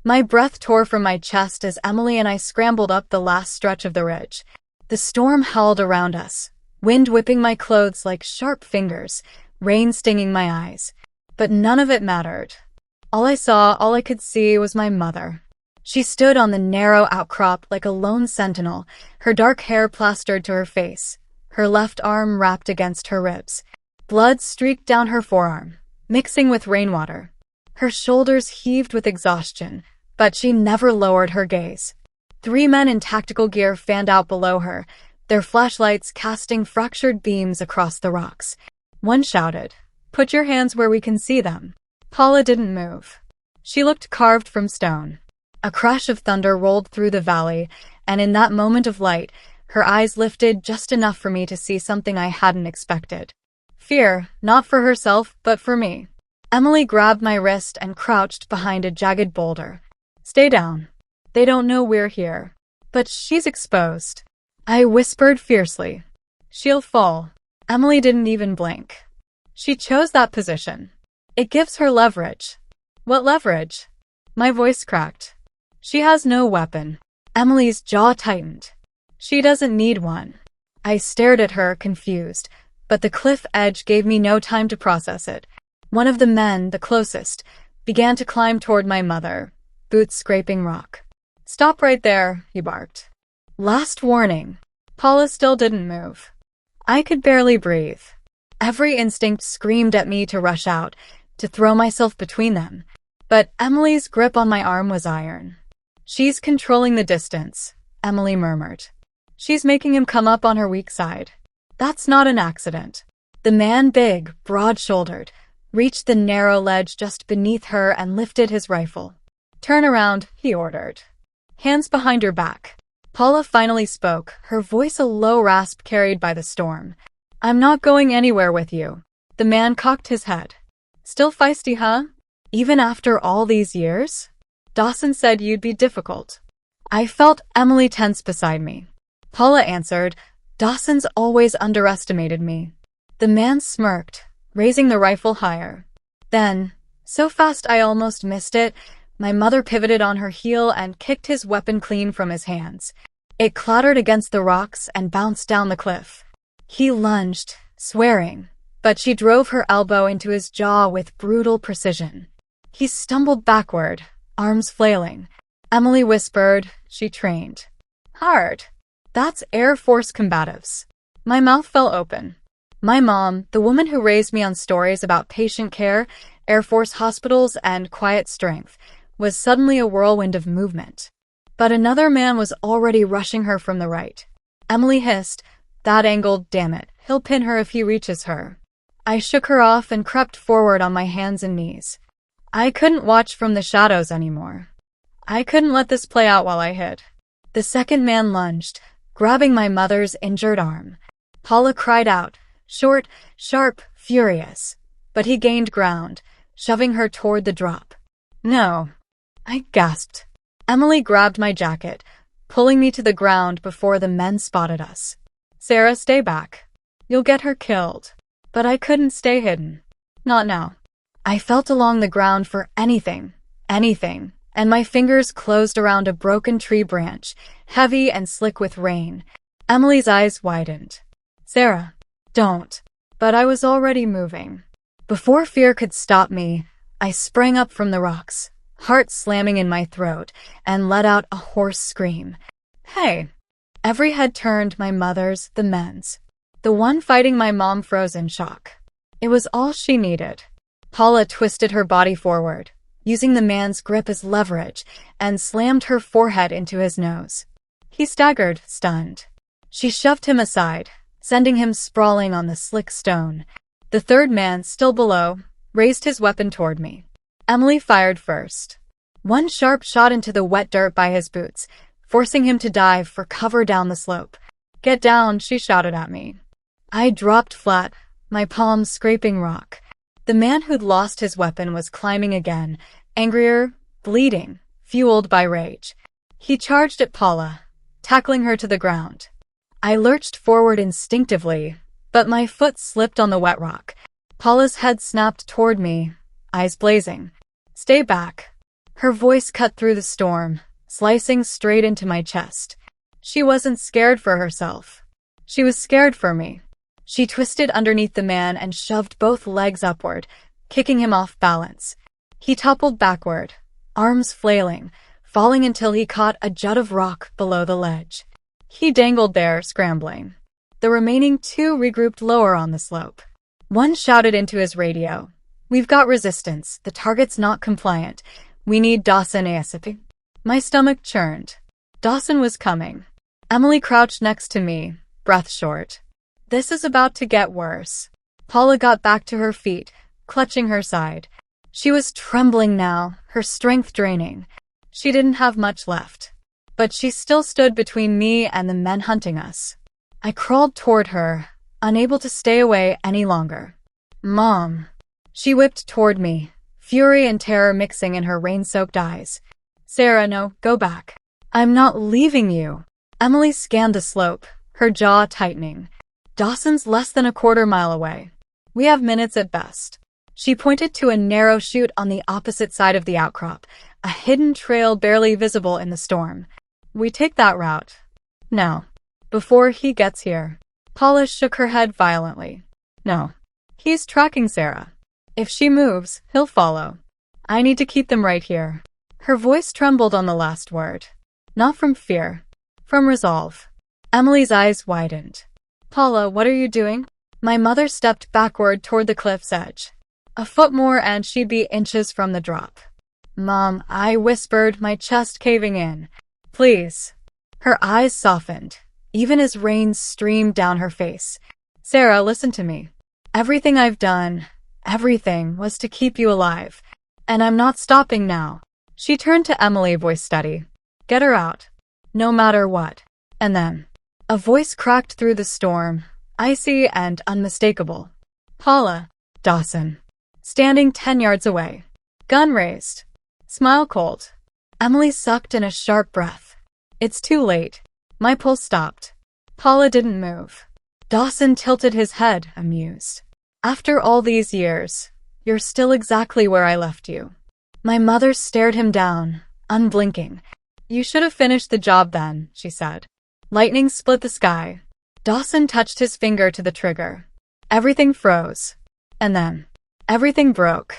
My breath tore from my chest as Emily and I scrambled up the last stretch of the ridge. The storm howled around us, wind whipping my clothes like sharp fingers, rain stinging my eyes. But none of it mattered. All I could see was my mother. She stood on the narrow outcrop like a lone sentinel, her dark hair plastered to her face, her left arm wrapped against her ribs. Blood streaked down her forearm, mixing with rainwater. Her shoulders heaved with exhaustion, but she never lowered her gaze. 3 men in tactical gear fanned out below her, their flashlights casting fractured beams across the rocks. One shouted, "Put your hands where we can see them." Paula didn't move. She looked carved from stone. A crash of thunder rolled through the valley, and in that moment of light, her eyes lifted just enough for me to see something I hadn't expected. Fear, not for herself, but for me. Emily grabbed my wrist and crouched behind a jagged boulder. "Stay down. They don't know we're here. But she's exposed." I whispered fiercely. "She'll fall." Emily didn't even blink. She chose that position. It gives her leverage. What leverage? My voice cracked. She has no weapon. Emily's jaw tightened. She doesn't need one. I stared at her, confused, but the cliff edge gave me no time to process it. One of the men, the closest, began to climb toward my mother, boots scraping rock. "Stop right there," he barked. Last warning. Paula still didn't move. I could barely breathe. Every instinct screamed at me to rush out, to throw myself between them. But Emily's grip on my arm was iron. "She's controlling the distance," Emily murmured. "She's making him come up on her weak side." That's not an accident. The man, big, broad-shouldered, reached the narrow ledge just beneath her and lifted his rifle. "Turn around," he ordered. "Hands behind your back." Paula finally spoke, her voice a low rasp carried by the storm. "I'm not going anywhere with you." The man cocked his head. "Still feisty, huh? Even after all these years? Dawson said you'd be difficult." I felt Emily tense beside me. Paula answered, "Dawson's always underestimated me." The man smirked, raising the rifle higher. Then, so fast I almost missed it, my mother pivoted on her heel and kicked his weapon clean from his hands. It clattered against the rocks and bounced down the cliff. He lunged, swearing, but she drove her elbow into his jaw with brutal precision. He stumbled backward, arms flailing. Emily whispered, "She trained hard. That's Air Force combatives." My mouth fell open. My mom, the woman who raised me on stories about patient care, Air Force hospitals, and quiet strength, was suddenly a whirlwind of movement. But another man was already rushing her from the right. Emily hissed, "That angle, damn it, he'll pin her if he reaches her." I shook her off and crept forward on my hands and knees. I couldn't watch from the shadows anymore. I couldn't let this play out while I hid. The second man lunged, grabbing my mother's injured arm. Paula cried out, short, sharp, furious. But he gained ground, shoving her toward the drop. "No," I gasped. Emily grabbed my jacket, pulling me to the ground before the men spotted us. "Sarah, stay back. You'll get her killed." But I couldn't stay hidden. Not now. I felt along the ground for anything, and my fingers closed around a broken tree branch, heavy and slick with rain. Emily's eyes widened. "Sarah, don't." But I was already moving. Before fear could stop me, I sprang up from the rocks, heart slamming in my throat, and let out a hoarse scream. "Hey!" Every head turned, my mother's, the men's. The one fighting my mom froze in shock. It was all she needed. Paula twisted her body forward, using the man's grip as leverage, and slammed her forehead into his nose. He staggered, stunned. She shoved him aside, sending him sprawling on the slick stone. The third man, still below, raised his weapon toward me. Emily fired first. One sharp shot into the wet dirt by his boots, forcing him to dive for cover down the slope. "Get down," she shouted at me. I dropped flat, my palms scraping rock. The man who'd lost his weapon was climbing again, angrier, bleeding, fueled by rage. He charged at Paula, tackling her to the ground. I lurched forward instinctively, but my foot slipped on the wet rock. Paula's head snapped toward me, eyes blazing. "Stay back." Her voice cut through the storm, slicing straight into my chest. She wasn't scared for herself. She was scared for me. She twisted underneath the man and shoved both legs upward, kicking him off balance. He toppled backward, arms flailing, falling until he caught a jut of rock below the ledge. He dangled there, scrambling. The remaining two regrouped lower on the slope. One shouted into his radio, "We've got resistance. The target's not compliant. We need Dawson ASAP." My stomach churned. Dawson was coming. Emily crouched next to me, breath short. This is about to get worse. Paula got back to her feet, clutching her side. She was trembling now, her strength draining. She didn't have much left. But she still stood between me and the men hunting us. I crawled toward her, unable to stay away any longer. "Mom." She whipped toward me, fury and terror mixing in her rain-soaked eyes. "Sarah, no, go back. I'm not leaving you." Emily scanned the slope, her jaw tightening. "Dawson's less than a quarter-mile away. We have minutes at best." She pointed to a narrow chute on the opposite side of the outcrop, a hidden trail barely visible in the storm. "We take that route." "No. Before he gets here." Paula shook her head violently. "No. He's tracking Sarah. If she moves, he'll follow. I need to keep them right here." Her voice trembled on the last word. Not from fear. From resolve. Emily's eyes widened. "Paula, what are you doing?" My mother stepped backward toward the cliff's edge. A foot more and she'd be inches from the drop. "Mom," I whispered, my chest caving in. "Please." Her eyes softened, even as rain streamed down her face. "Sarah, listen to me. Everything I've done, everything, was to keep you alive. And I'm not stopping now." She turned to Emily, voice steady. "Get her out. No matter what." And then, a voice cracked through the storm, icy and unmistakable. "Paula." Dawson. Standing 10 yards away. Gun raised. Smile cold. Emily sucked in a sharp breath. "It's too late." My pulse stopped. Paula didn't move. Dawson tilted his head, amused. "After all these years, you're still exactly where I left you." My mother stared him down, unblinking. "You should have finished the job then," she said. Lightning split the sky. Dawson touched his finger to the trigger. Everything froze. And then, everything broke.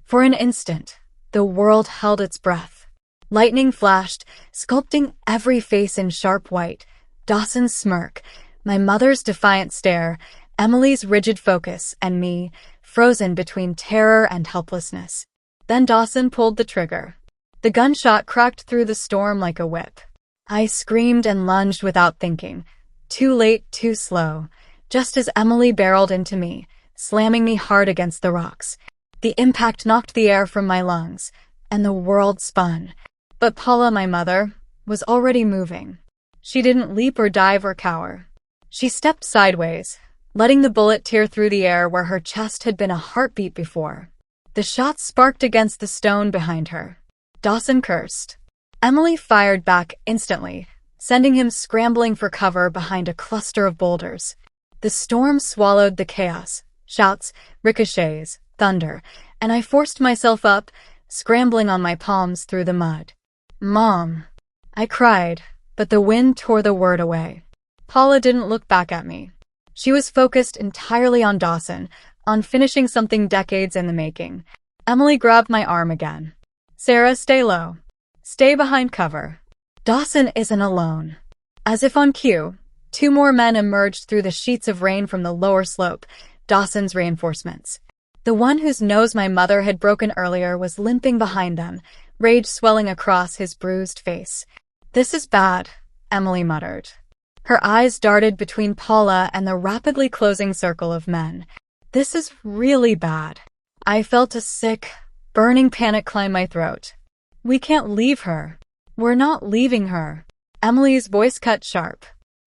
For an instant, the world held its breath. Lightning flashed, sculpting every face in sharp white. Dawson's smirk, my mother's defiant stare, Emily's rigid focus, and me, frozen between terror and helplessness. Then Dawson pulled the trigger. The gunshot cracked through the storm like a whip. I screamed and lunged without thinking. Too late, too slow. Just as Emily barreled into me, slamming me hard against the rocks. The impact knocked the air from my lungs, and the world spun. But Paula, my mother, was already moving. She didn't leap or dive or cower. She stepped sideways, letting the bullet tear through the air where her chest had been a heartbeat before. The shot sparked against the stone behind her. Dawson cursed. Emily fired back instantly, sending him scrambling for cover behind a cluster of boulders. The storm swallowed the chaos, shouts, ricochets, thunder, and I forced myself up, scrambling on my palms through the mud. "Mom," I cried, but the wind tore the word away. Paula didn't look back at me. She was focused entirely on Dawson, on finishing something decades in the making. Emily grabbed my arm again. "Sarah, stay low. Stay behind cover. Dawson isn't alone." As if on cue, 2 more men emerged through the sheets of rain from the lower slope, Dawson's reinforcements. The one whose nose my mother had broken earlier was limping behind them, rage swelling across his bruised face. "This is bad," Emily muttered. Her eyes darted between Paula and the rapidly closing circle of men. "This is really bad." I felt a sick, burning panic climb my throat. "We can't leave her. We're not leaving her." Emily's voice cut sharp.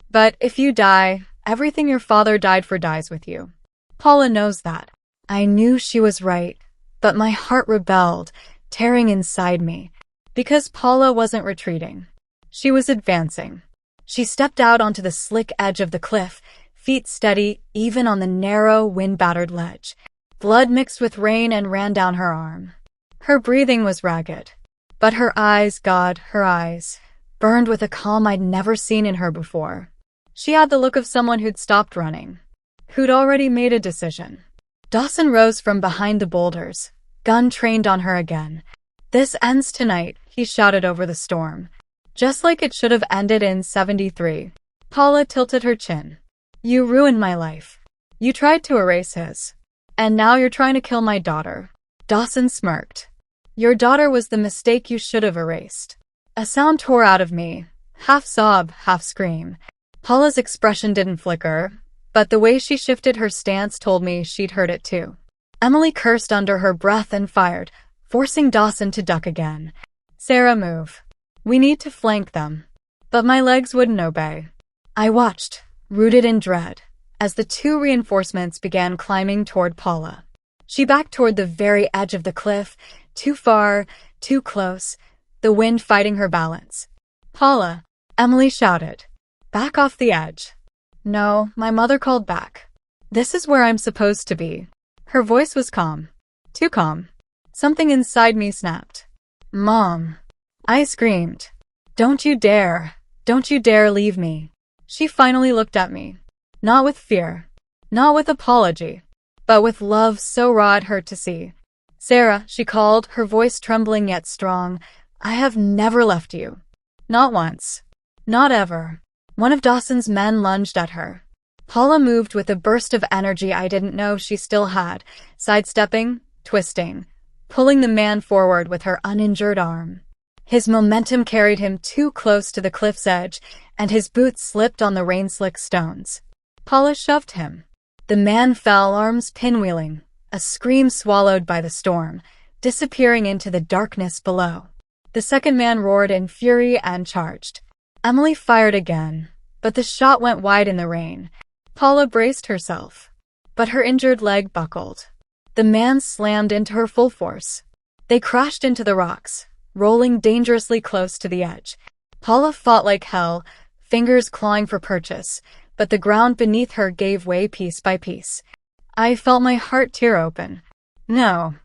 "But if you die, everything your father died for dies with you. Paula knows that." I knew she was right, but my heart rebelled, tearing inside me. Because Paula wasn't retreating. She was advancing. She stepped out onto the slick edge of the cliff, feet steady even on the narrow, wind-battered ledge. Blood mixed with rain and ran down her arm. Her breathing was ragged. But her eyes, God, her eyes, burned with a calm I'd never seen in her before. She had the look of someone who'd stopped running, who'd already made a decision. Dawson rose from behind the boulders, gun trained on her again. "This ends tonight," he shouted over the storm. Just like it should have ended in 73. Paula tilted her chin. "You ruined my life. You tried to erase his. And now you're trying to kill my daughter." Dawson smirked. "Your daughter was the mistake you should have erased." A sound tore out of me, half sob, half scream. Paula's expression didn't flicker, but the way she shifted her stance told me she'd heard it too. Emily cursed under her breath and fired, forcing Dawson to duck again. "Sarah, move. We need to flank them." But my legs wouldn't obey. I watched, rooted in dread, as the two reinforcements began climbing toward Paula. She backed toward the very edge of the cliff, too far, too close, the wind fighting her balance. "Paula," Emily shouted. "Back off the edge." "No," my mother called back. "This is where I'm supposed to be." Her voice was calm. Too calm. Something inside me snapped. "Mom," I screamed. Don't you dare leave me." She finally looked at me. Not with fear, not with apology, but with love so raw it hurt to see. "Sarah," she called, her voice trembling yet strong, "I have never left you. Not once. Not ever." One of Dawson's men lunged at her. Paula moved with a burst of energy I didn't know she still had, sidestepping, twisting, pulling the man forward with her uninjured arm. His momentum carried him too close to the cliff's edge, and his boots slipped on the rain-slick stones. Paula shoved him. The man fell, arms pinwheeling, a scream swallowed by the storm, disappearing into the darkness below. The second man roared in fury and charged. Emily fired again, but the shot went wide in the rain. Paula braced herself, but her injured leg buckled. The man slammed into her full force. They crashed into the rocks, rolling dangerously close to the edge. Paula fought like hell, fingers clawing for purchase, but the ground beneath her gave way piece by piece. I felt my heart tear open. "No!"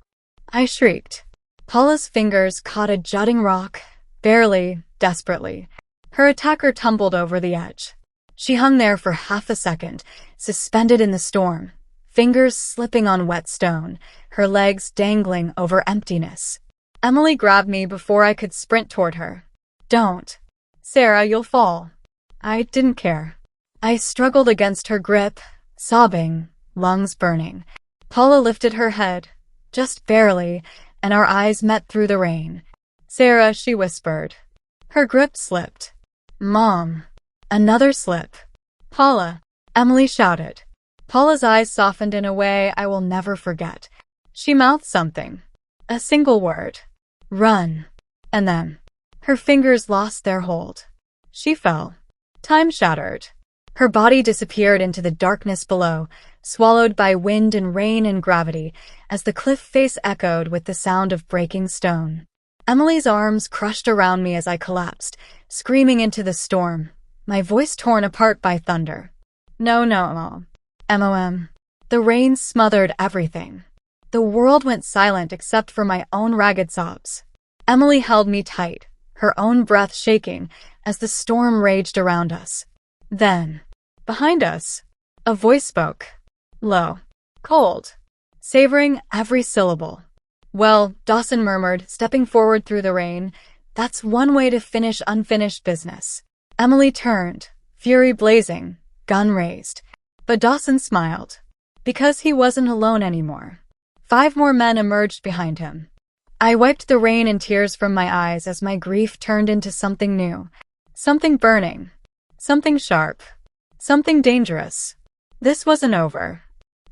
I shrieked. Paula's fingers caught a jutting rock, barely, desperately. Her attacker tumbled over the edge. She hung there for half a second, suspended in the storm, fingers slipping on wet stone, her legs dangling over emptiness. Emily grabbed me before I could sprint toward her. "Don't. Sarah, you'll fall." I didn't care. I struggled against her grip, sobbing, lungs burning. Paula lifted her head, just barely, and our eyes met through the rain. "Sarah," she whispered. Her grip slipped. "Mom." Another slip. "Paula," Emily shouted. Paula's eyes softened in a way I will never forget. She mouthed something. A single word. "Run." And then, her fingers lost their hold. She fell. Time shattered. Her body disappeared into the darkness below, swallowed by wind and rain and gravity, as the cliff face echoed with the sound of breaking stone. Emily's arms crushed around me as I collapsed, screaming into the storm, my voice torn apart by thunder. "No, Mom. MOM. The rain smothered everything. The world went silent except for my own ragged sobs. Emily held me tight, her own breath shaking as the storm raged around us. Then, behind us, a voice spoke. Low, cold, savoring every syllable. "Well," Dawson murmured, stepping forward through the rain, "that's one way to finish unfinished business." Emily turned, fury blazing, gun raised. But Dawson smiled, because he wasn't alone anymore. 5 more men emerged behind him. I wiped the rain and tears from my eyes as my grief turned into something new. Something burning. Something sharp. Something dangerous. This wasn't over.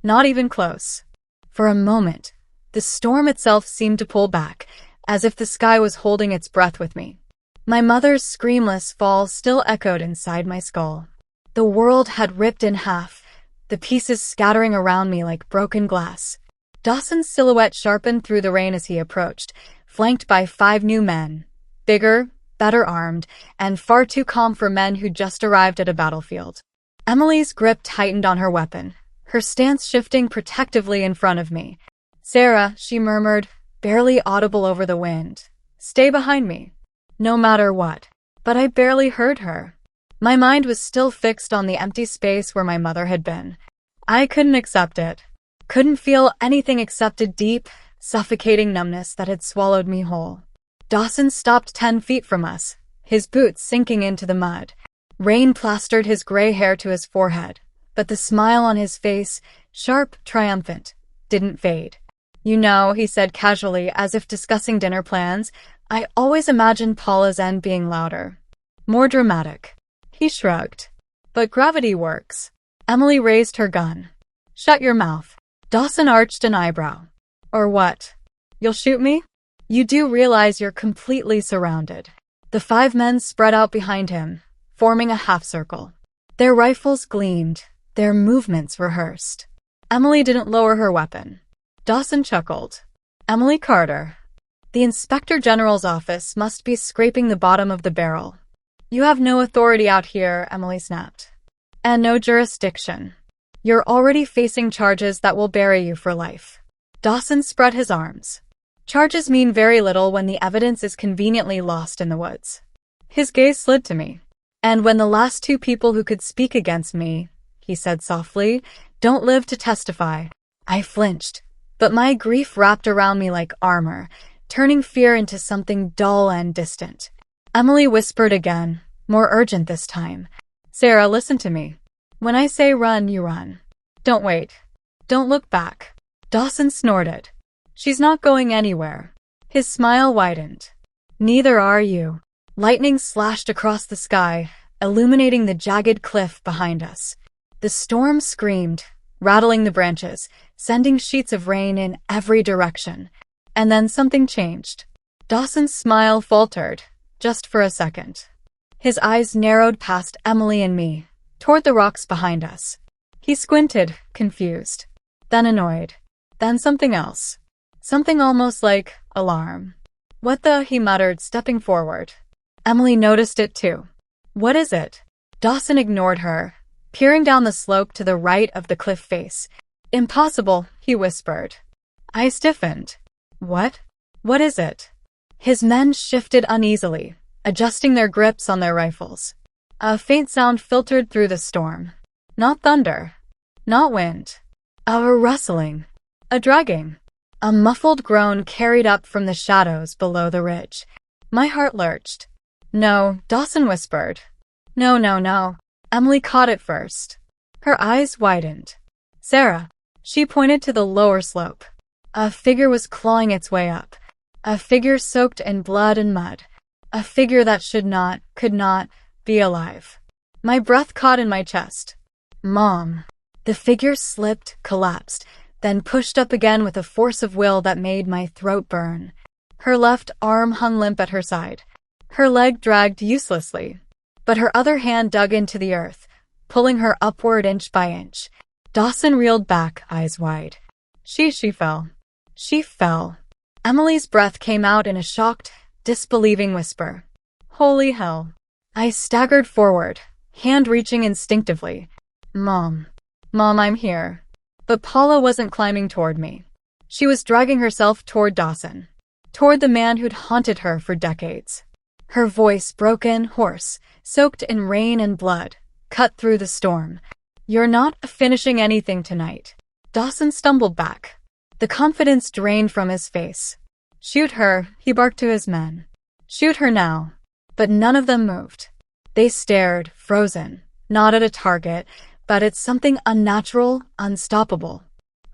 Not even close. For a moment, the storm itself seemed to pull back, as if the sky was holding its breath with me. My mother's screamless fall still echoed inside my skull. The world had ripped in half, the pieces scattering around me like broken glass. Dawson's silhouette sharpened through the rain as he approached, flanked by 5 new men, bigger, better armed, and far too calm for men who'd just arrived at a battlefield. Emily's grip tightened on her weapon, her stance shifting protectively in front of me. "Sarah," she murmured, barely audible over the wind. Stay behind me. No matter what. But I barely heard her. My mind was still fixed on the empty space where my mother had been. I couldn't accept it. Couldn't feel anything except a deep, suffocating numbness that had swallowed me whole. Dawson stopped 10 feet from us, his boots sinking into the mud. Rain plastered his gray hair to his forehead, but the smile on his face, sharp, triumphant, didn't fade. You know, he said casually, as if discussing dinner plans, I always imagined Paula's end being louder, more dramatic. He shrugged. But gravity works. Emily raised her gun. Shut your mouth. Dawson arched an eyebrow. Or what? You'll shoot me? You do realize you're completely surrounded. The 5 men spread out behind him, forming a half circle. Their rifles gleamed, their movements rehearsed. Emily didn't lower her weapon. Dawson chuckled. Emily Carter. The Inspector General's office must be scraping the bottom of the barrel. You have no authority out here, Emily snapped. And no jurisdiction. You're already facing charges that will bury you for life. Dawson spread his arms. Charges mean very little when the evidence is conveniently lost in the woods. His gaze slid to me. And when the last 2 people who could speak against me, he said softly, don't live to testify. I flinched, but my grief wrapped around me like armor, turning fear into something dull and distant. Emily whispered again, more urgent this time. Sarah, listen to me. When I say run, you run. Don't wait. Don't look back. Dawson snorted. She's not going anywhere. His smile widened. Neither are you. Lightning slashed across the sky, illuminating the jagged cliff behind us. The storm screamed, rattling the branches, sending sheets of rain in every direction. And then something changed. Dawson's smile faltered, just for a second. His eyes narrowed past Emily and me, toward the rocks behind us. He squinted, confused, then annoyed, then something else. Something almost like alarm. What the? He muttered, stepping forward. Emily noticed it too. What is it? Dawson ignored her, peering down the slope to the right of the cliff face. Impossible, he whispered. I stiffened. What? What is it? His men shifted uneasily, adjusting their grips on their rifles. A faint sound filtered through the storm. Not thunder. Not wind. A rustling. A dragging. A muffled groan carried up from the shadows below the ridge. My heart lurched. No, Dawson whispered. No, no, no. Emily caught it first. Her eyes widened. Sarah. She pointed to the lower slope. A figure was clawing its way up. A figure soaked in blood and mud. A figure that could not, be alive. My breath caught in my chest. Mom. The figure slipped, collapsed, then pushed up again with a force of will that made my throat burn. Her left arm hung limp at her side. Her leg dragged uselessly, but her other hand dug into the earth, pulling her upward inch by inch. Dawson reeled back, eyes wide. She fell. She fell. Emily's breath came out in a shocked, disbelieving whisper. Holy hell. I staggered forward, hand reaching instinctively. Mom, I'm here. But Paula wasn't climbing toward me. She was dragging herself toward Dawson, toward the man who'd haunted her for decades. Her voice, broken, hoarse, soaked in rain and blood, cut through the storm. You're not finishing anything tonight. Dawson stumbled back. The confidence drained from his face. Shoot her, he barked to his men. Shoot her now. But none of them moved. They stared, frozen, not at a target, but at something unnatural, unstoppable.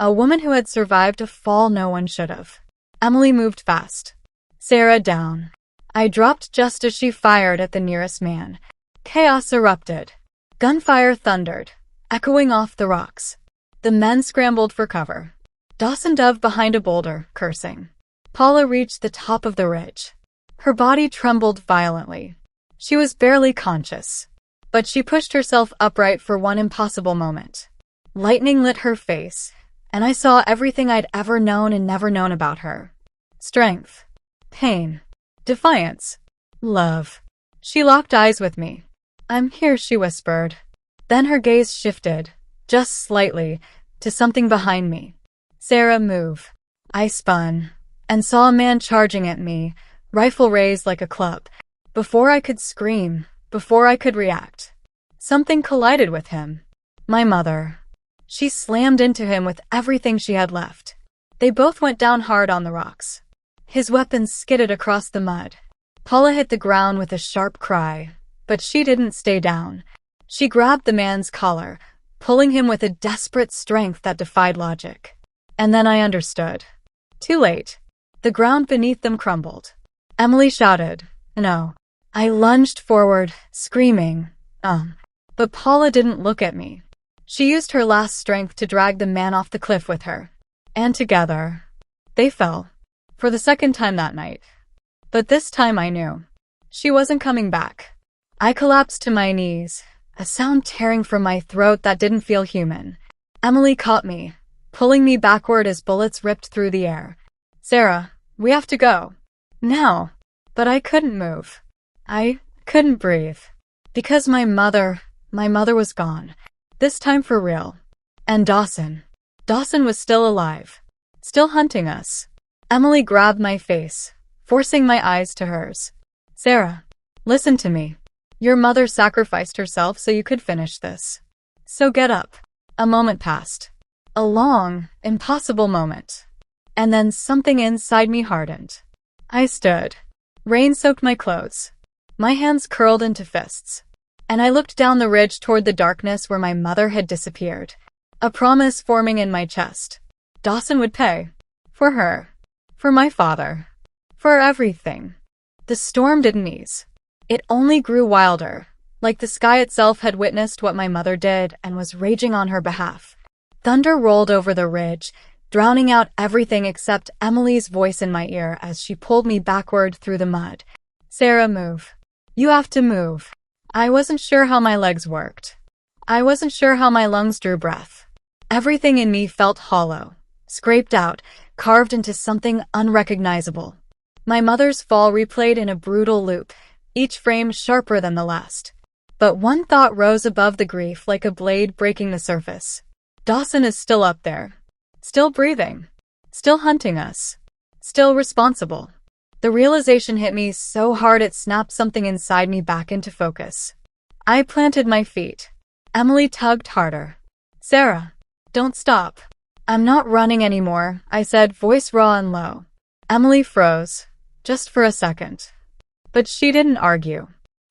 A woman who had survived a fall no one should have. Emily moved fast. Sarah down. I dropped just as she fired at the nearest man. Chaos erupted. Gunfire thundered, echoing off the rocks. The men scrambled for cover. Dawson dove behind a boulder, cursing. Paula reached the top of the ridge. Her body trembled violently. She was barely conscious, but she pushed herself upright for one impossible moment. Lightning lit her face, and I saw everything I'd ever known and never known about her. Strength, pain, defiance, love. She locked eyes with me. I'm here, she whispered. Then her gaze shifted, just slightly, to something behind me. Sarah, move. I spun, and saw a man charging at me, rifle raised like a club. Before I could scream, before I could react, something collided with him. My mother. She slammed into him with everything she had left. They both went down hard on the rocks. His weapon skidded across the mud. Paula hit the ground with a sharp cry, but she didn't stay down. She grabbed the man's collar, pulling him with a desperate strength that defied logic. And then I understood. Too late. The ground beneath them crumbled. Emily shouted, "No." I lunged forward, screaming, But Paula didn't look at me. She used her last strength to drag the man off the cliff with her. And together, they fell. For the second time that night. But this time I knew. She wasn't coming back. I collapsed to my knees, a sound tearing from my throat that didn't feel human. Emily caught me, pulling me backward as bullets ripped through the air. "Sarah, we have to go. Now." But I couldn't move. I couldn't breathe. Because my mother was gone. This time for real. And Dawson was still alive. Still hunting us. Emily grabbed my face, forcing my eyes to hers. "Sarah, listen to me. Your mother sacrificed herself so you could finish this. So get up." A moment passed. A long, impossible moment. And then something inside me hardened. I stood. Rain soaked my clothes. My hands curled into fists. And I looked down the ridge toward the darkness where my mother had disappeared. A promise forming in my chest. Dawson would pay. For her. For my father. For everything. The storm didn't ease. It only grew wilder, like the sky itself had witnessed what my mother did and was raging on her behalf. Thunder rolled over the ridge, drowning out everything except Emily's voice in my ear as she pulled me backward through the mud. "Sarah, move. You have to move." I wasn't sure how my legs worked. I wasn't sure how my lungs drew breath. Everything in me felt hollow, scraped out, carved into something unrecognizable. My mother's fall replayed in a brutal loop, each frame sharper than the last. But one thought rose above the grief like a blade breaking the surface. Dawson is still up there. Still breathing. Still hunting us. Still responsible. The realization hit me so hard it snapped something inside me back into focus. I planted my feet. Emily tugged harder. "Sarah, don't stop." "I'm not running anymore," I said, voice raw and low. Emily froze, just for a second. But she didn't argue.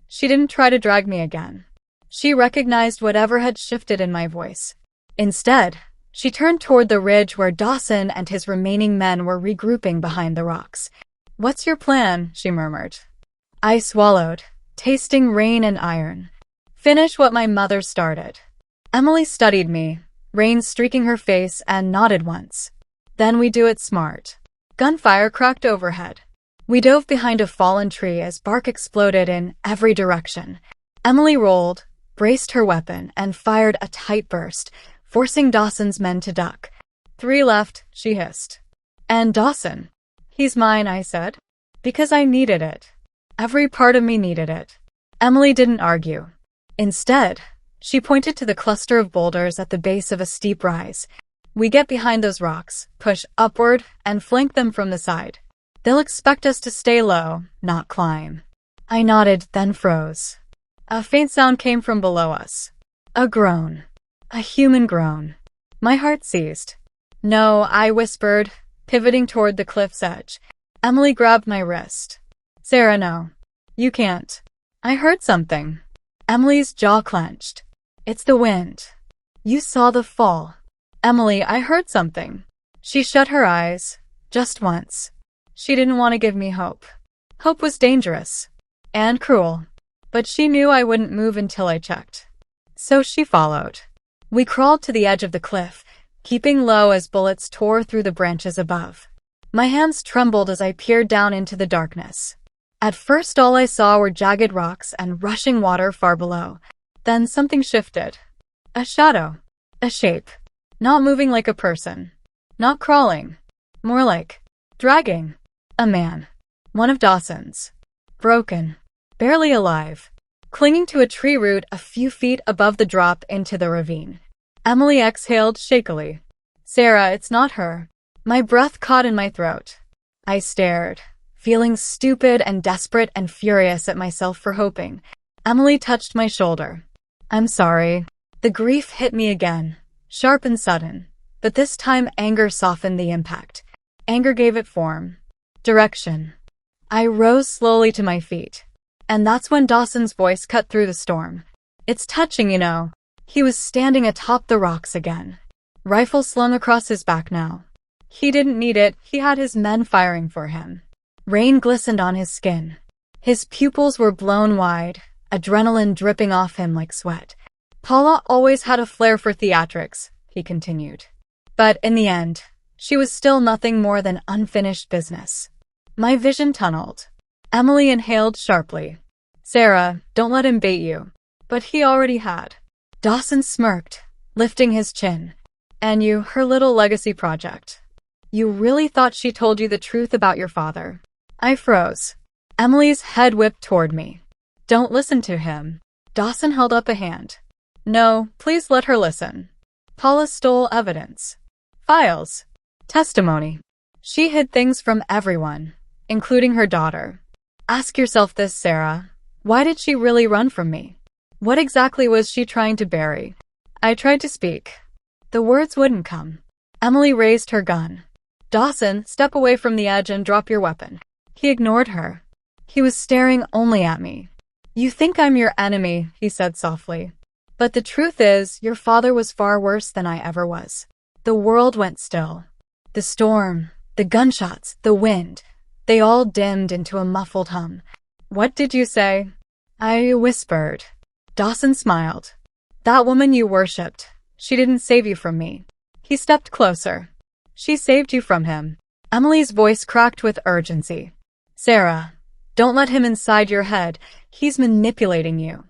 She didn't try to drag me again. She recognized whatever had shifted in my voice. Instead, she turned toward the ridge where Dawson and his remaining men were regrouping behind the rocks. "What's your plan?" she murmured. I swallowed, tasting rain and iron. "Finish what my mother started." Emily studied me, rain streaking her face, and nodded once. "Then we do it smart." Gunfire cracked overhead. We dove behind a fallen tree as bark exploded in every direction. Emily rolled, braced her weapon, and fired a tight burst, forcing Dawson's men to duck. "3 left," she hissed. "And Dawson? He's mine," I said. Because I needed it. Every part of me needed it. Emily didn't argue. Instead, she pointed to the cluster of boulders at the base of a steep rise. "We get behind those rocks, push upward, and flank them from the side. They'll expect us to stay low, not climb." I nodded, then froze. A faint sound came from below us. A groan. A human groan. My heart seized. "No," I whispered, pivoting toward the cliff's edge. Emily grabbed my wrist. "Sarah, no. You can't." I heard something. Emily's jaw clenched. "It's the wind. You saw the fall." "Emily, I heard something." She shut her eyes, just once. She didn't want to give me hope. Hope was dangerous. And cruel. But she knew I wouldn't move until I checked. So she followed. We crawled to the edge of the cliff, keeping low as bullets tore through the branches above. My hands trembled as I peered down into the darkness. At first all I saw were jagged rocks and rushing water far below. Then something shifted. A shadow. A shape. Not moving like a person. Not crawling. More like dragging. A man. One of Dawson's. Broken. Barely alive. Clinging to a tree root a few feet above the drop into the ravine. Emily exhaled shakily. "Sarah, it's not her." My breath caught in my throat. I stared, feeling stupid and desperate and furious at myself for hoping. Emily touched my shoulder. I'm sorry. The grief hit me again, sharp and sudden, but this time anger softened the impact. Anger gave it form, direction. I rose slowly to my feet. And that's when Dawson's voice cut through the storm. It's touching, you know. He was standing atop the rocks again. Rifle slung across his back now. He didn't need it, he had his men firing for him. Rain glistened on his skin. His pupils were blown wide, adrenaline dripping off him like sweat. Paula always had a flair for theatrics, he continued. But in the end, she was still nothing more than unfinished business. My vision tunneled. Emily inhaled sharply. Sarah, don't let him bait you. But he already had. Dawson smirked, lifting his chin. And you, her little legacy project. You really thought she told you the truth about your father? I froze. Emily's head whipped toward me. Don't listen to him. Dawson held up a hand. No, please let her listen. Paula stole evidence. Files. Testimony. She hid things from everyone, including her daughter. Ask yourself this, Sarah. Why did she really run from me? What exactly was she trying to bury? I tried to speak. The words wouldn't come. Emily raised her gun. Dawson, step away from the edge and drop your weapon. He ignored her. He was staring only at me. You think I'm your enemy, he said softly. But the truth is, your father was far worse than I ever was. The world went still. The storm, the gunshots, the wind. They all dimmed into a muffled hum. What did you say? I whispered. Dawson smiled. That woman you worshipped. She didn't save you from me. He stepped closer. She saved you from him. Emily's voice cracked with urgency. Sarah, don't let him inside your head. He's manipulating you.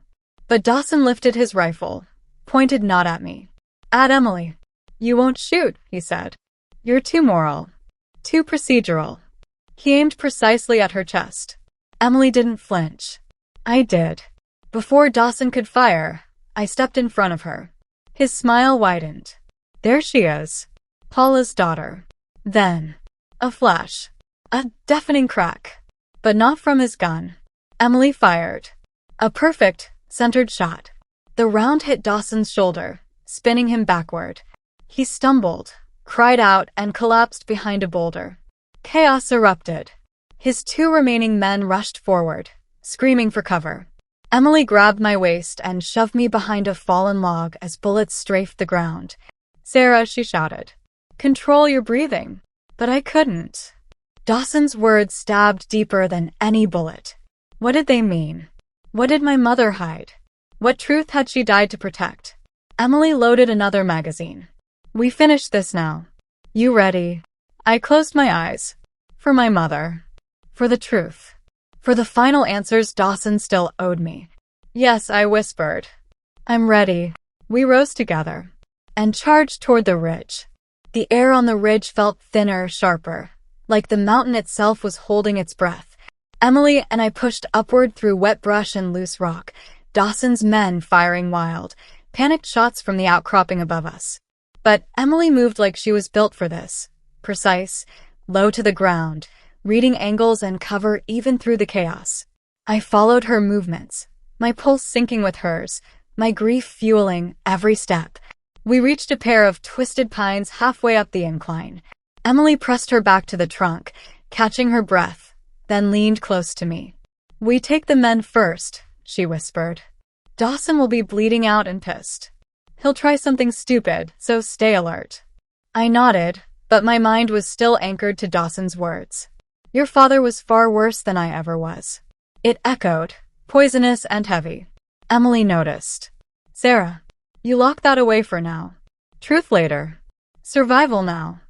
But Dawson lifted his rifle, pointed not at me. At Emily. You won't shoot, he said. You're too moral. Too procedural. He aimed precisely at her chest. Emily didn't flinch. I did. Before Dawson could fire, I stepped in front of her. His smile widened. There she is. Paula's daughter. Then, a flash. A deafening crack. But not from his gun. Emily fired. A perfect, centered shot. The round hit Dawson's shoulder, spinning him backward. He stumbled, cried out, and collapsed behind a boulder. Chaos erupted. His two remaining men rushed forward, screaming for cover. Emily grabbed my waist and shoved me behind a fallen log as bullets strafed the ground. Sarah, she shouted. Control your breathing. But I couldn't. Dawson's words stabbed deeper than any bullet. What did they mean? What did my mother hide? What truth had she died to protect? Emily loaded another magazine. We finished this now. You ready? I closed my eyes. For my mother. For the truth. For the final answers Dawson still owed me. Yes, I whispered. I'm ready. We rose together and charged toward the ridge. The air on the ridge felt thinner, sharper, like the mountain itself was holding its breath. Emily and I pushed upward through wet brush and loose rock, Dawson's men firing wild, panicked shots from the outcropping above us. But Emily moved like she was built for this. Precise, low to the ground, reading angles and cover even through the chaos. I followed her movements, my pulse syncing with hers, my grief fueling every step. We reached a pair of twisted pines halfway up the incline. Emily pressed her back to the trunk, catching her breath, then leaned close to me. We take the men first, she whispered. Dawson will be bleeding out and pissed. He'll try something stupid, so stay alert. I nodded, but my mind was still anchored to Dawson's words. Your father was far worse than I ever was. It echoed, poisonous and heavy. Emily noticed. Sarah, you lock that away for now. Truth later. Survival now.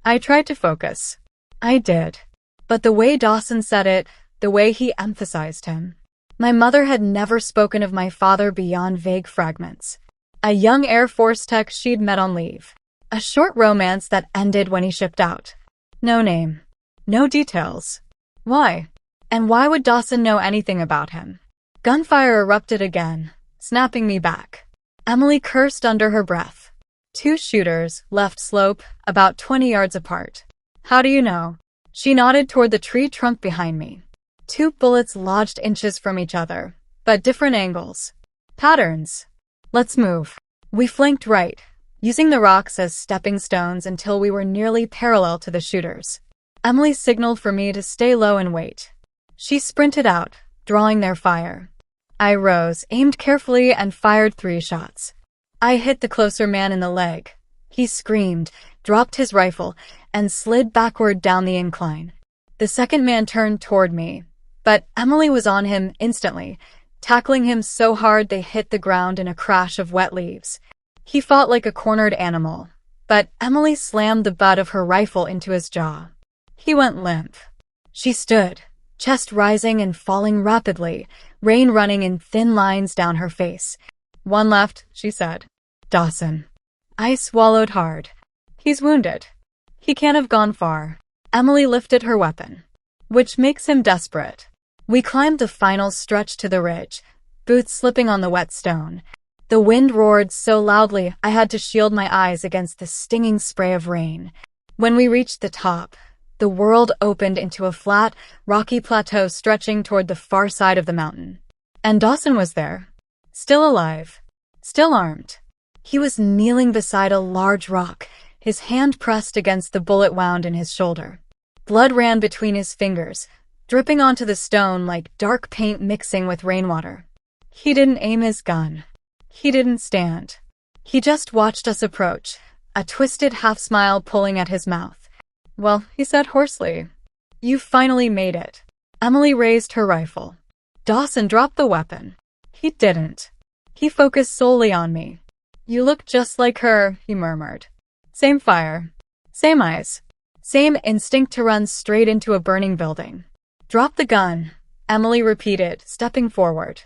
I tried to focus. I did. But the way Dawson said it, the way he emphasized him. My mother had never spoken of my father beyond vague fragments. A young Air Force tech she'd met on leave. A short romance that ended when he shipped out. No name. No details. Why? And why would Dawson know anything about him? Gunfire erupted again, snapping me back. Emily cursed under her breath. 2 shooters, left slope, about 20 yards apart. How do you know? She nodded toward the tree trunk behind me. 2 bullets lodged inches from each other, but different angles. Patterns. Let's move. We flanked right, using the rocks as stepping stones until we were nearly parallel to the shooters. Emily signaled for me to stay low and wait. She sprinted out, drawing their fire. I rose, aimed carefully, and fired 3 shots. I hit the closer man in the leg. He screamed, dropped his rifle, and slid backward down the incline. The second man turned toward me, but Emily was on him instantly, tackling him so hard they hit the ground in a crash of wet leaves. He fought like a cornered animal, but Emily slammed the butt of her rifle into his jaw. He went limp. She stood, chest rising and falling rapidly, rain running in thin lines down her face. "One left," she said. "Dawson." I swallowed hard. "He's wounded. He can't have gone far." Emily lifted her weapon, which makes him desperate. We climbed the final stretch to the ridge, boots slipping on the wet stone. The wind roared so loudly I had to shield my eyes against the stinging spray of rain. When we reached the top, the world opened into a flat, rocky plateau stretching toward the far side of the mountain. And Dawson was there, still alive, still armed. He was kneeling beside a large rock, his hand pressed against the bullet wound in his shoulder. Blood ran between his fingers, dripping onto the stone like dark paint mixing with rainwater. He didn't aim his gun. He didn't stand. He just watched us approach, a twisted half-smile pulling at his mouth. "Well," he said hoarsely, "you finally made it." Emily raised her rifle. Dawson dropped the weapon. He didn't. He focused solely on me. "You look just like her," he murmured. "Same fire. Same eyes. Same instinct to run straight into a burning building." "Drop the gun," Emily repeated, stepping forward.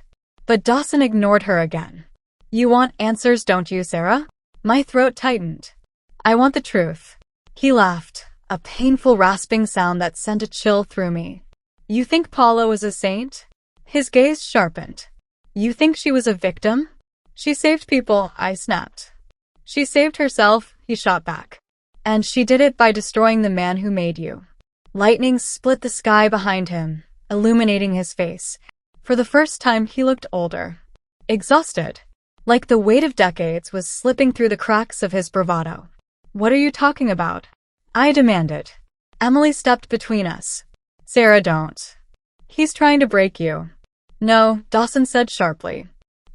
But Dawson ignored her again. "You want answers, don't you, Sarah?" My throat tightened. "I want the truth." He laughed, a painful rasping sound that sent a chill through me. "You think Paula was a saint?" His gaze sharpened. "You think she was a victim?" "She saved people," I snapped. "She saved herself," he shot back. "And she did it by destroying the man who made you." Lightning split the sky behind him, illuminating his face. For the first time, he looked older. Exhausted. Like the weight of decades was slipping through the cracks of his bravado. "What are you talking about?" I demanded. Emily stepped between us. "Sarah, don't. He's trying to break you." "No," Dawson said sharply.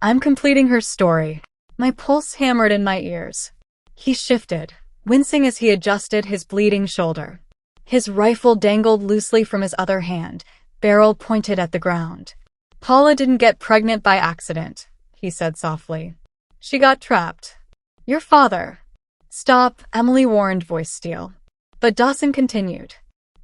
I'm completing her story. My pulse hammered in my ears. He shifted, wincing as he adjusted his bleeding shoulder. His rifle dangled loosely from his other hand, barrel pointed at the ground. "Paula didn't get pregnant by accident," he said softly. "She got trapped. Your father—" "Stop," Emily warned, voice steel. But Dawson continued.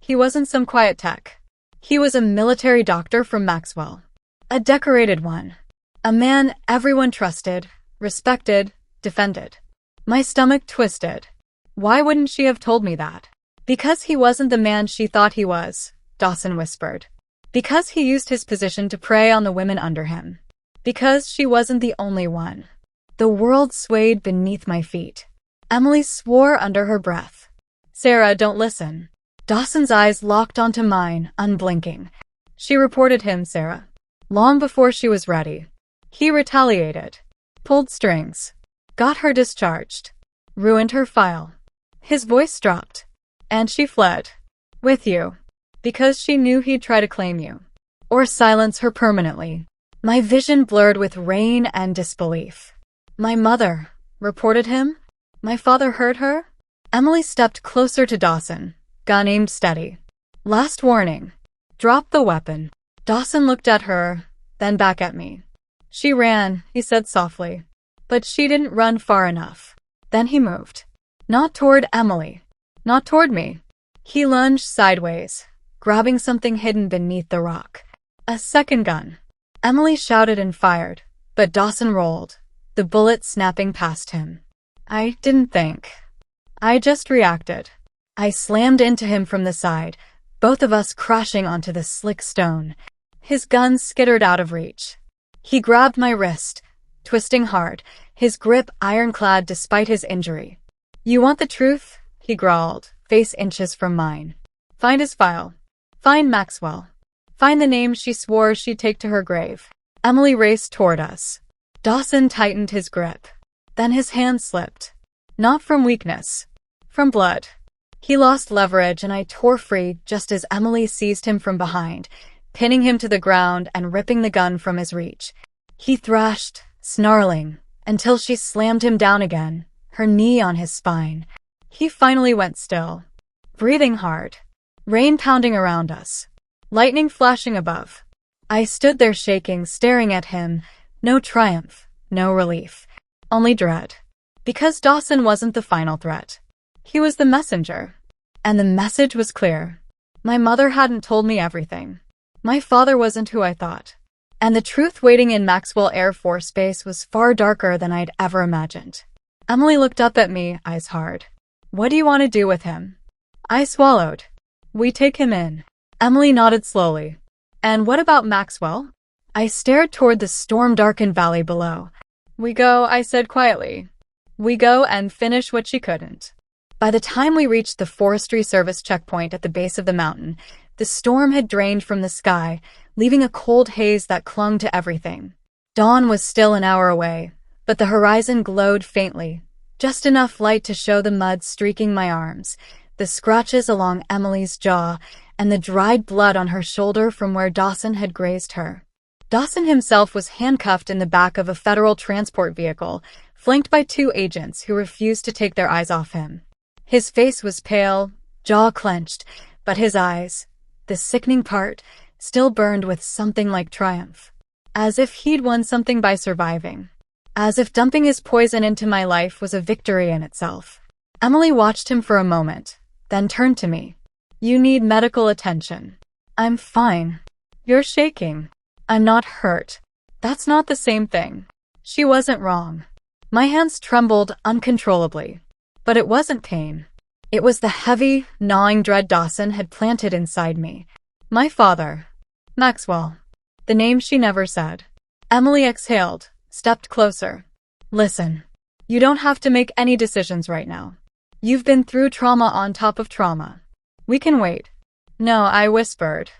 "He wasn't some quiet tech. He was a military doctor from Maxwell. A decorated one. A man everyone trusted, respected, defended." My stomach twisted. Why wouldn't she have told me that? "Because he wasn't the man she thought he was," Dawson whispered. "Because he used his position to prey on the women under him. Because she wasn't the only one." The world swayed beneath my feet. Emily swore under her breath. "Sarah, don't listen." Dawson's eyes locked onto mine, unblinking. "She reported him, Sarah. Long before she was ready. He retaliated. Pulled strings. Got her discharged. Ruined her file." His voice dropped. "And she fled. With you. Because she knew he'd try to claim you. Or silence her permanently." My vision blurred with rain and disbelief. "My mother reported him? My father heard her?" Emily stepped closer to Dawson, gun aimed steady. "Last warning. Drop the weapon." Dawson looked at her, then back at me. "She ran," he said softly. "But she didn't run far enough." Then he moved. Not toward Emily. Not toward me. He lunged sideways, grabbing something hidden beneath the rock. A second gun. Emily shouted and fired, but Dawson rolled, the bullet snapping past him. I didn't think. I just reacted. I slammed into him from the side, both of us crashing onto the slick stone. His gun skittered out of reach. He grabbed my wrist, twisting hard, his grip ironclad despite his injury. "You want the truth?" he growled, face inches from mine. Find his file. Find Maxwell. Find the name she swore she'd take to her grave. Emily raced toward us. Dawson tightened his grip. Then his hand slipped. Not from weakness. From blood. He lost leverage and I tore free just as Emily seized him from behind, pinning him to the ground and ripping the gun from his reach. He thrashed, snarling, until she slammed him down again, her knee on his spine. He finally went still, breathing hard. Rain pounding around us. Lightning flashing above. I stood there shaking, staring at him. No triumph, no relief. Only dread. Because Dawson wasn't the final threat. He was the messenger. And the message was clear. My mother hadn't told me everything. My father wasn't who I thought. And the truth waiting in Maxwell Air Force Base was far darker than I'd ever imagined. Emily looked up at me, eyes hard. What do you want to do with him? I swallowed. We take him in. Emily nodded slowly. And what about Maxwell? I stared toward the storm-darkened valley below. We go, I said quietly. We go and finish what she couldn't. By the time we reached the Forestry Service checkpoint at the base of the mountain, the storm had drained from the sky, leaving a cold haze that clung to everything. Dawn was still an hour away, but the horizon glowed faintly, just enough light to show the mud streaking my arms, the scratches along Emily's jaw, and the dried blood on her shoulder from where Dawson had grazed her. Dawson himself was handcuffed in the back of a federal transport vehicle, flanked by 2 agents who refused to take their eyes off him. His face was pale, jaw clenched, but his eyes, the sickening part, still burned with something like triumph. As if he'd won something by surviving. As if dumping his poison into my life was a victory in itself. Emily watched him for a moment, then turned to me. You need medical attention. I'm fine. You're shaking. I'm not hurt. That's not the same thing. She wasn't wrong. My hands trembled uncontrollably. But it wasn't pain. It was the heavy, gnawing dread Dawson had planted inside me. My father. Maxwell. The name she never said. Emily exhaled, stepped closer. Listen. You don't have to make any decisions right now. You've been through trauma on top of trauma. We can wait. No, I whispered.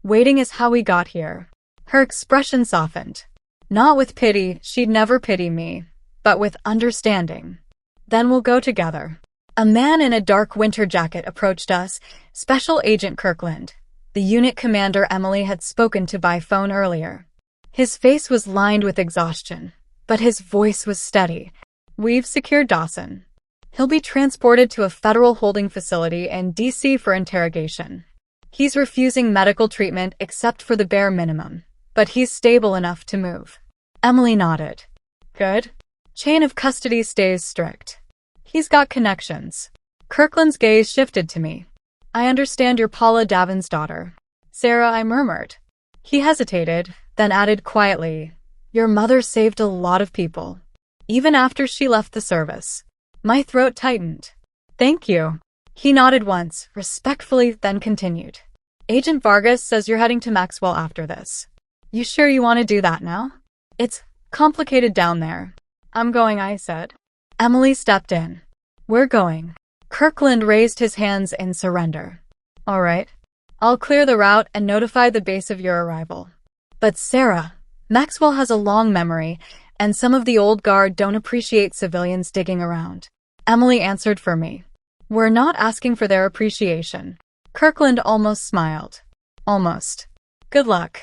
Waiting is how we got here. Her expression softened. Not with pity, she'd never pity me, but with understanding. Then we'll go together. A man in a dark winter jacket approached us, Special Agent Kirkland, the unit commander Emily had spoken to by phone earlier. His face was lined with exhaustion, but his voice was steady. We've secured Dawson. He'll be transported to a federal holding facility in D.C. for interrogation. He's refusing medical treatment except for the bare minimum, but he's stable enough to move. Emily nodded. Good. Chain of custody stays strict. He's got connections. Kirkland's gaze shifted to me. I understand you're Paula Davin's daughter. Sarah, I murmured. He hesitated, then added quietly, Your mother saved a lot of people. Even after she left the service. My throat tightened. Thank you. He nodded once, respectfully, then continued. Agent Vargas says you're heading to Maxwell after this. You sure you want to do that now? It's complicated down there. I'm going, I said. Emily stepped in. We're going. Kirkland raised his hands in surrender. All right. I'll clear the route and notify the base of your arrival. But Sarah, Maxwell has a long memory, and some of the old guard don't appreciate civilians digging around. Emily answered for me. We're not asking for their appreciation. Kirkland almost smiled. Almost. Good luck.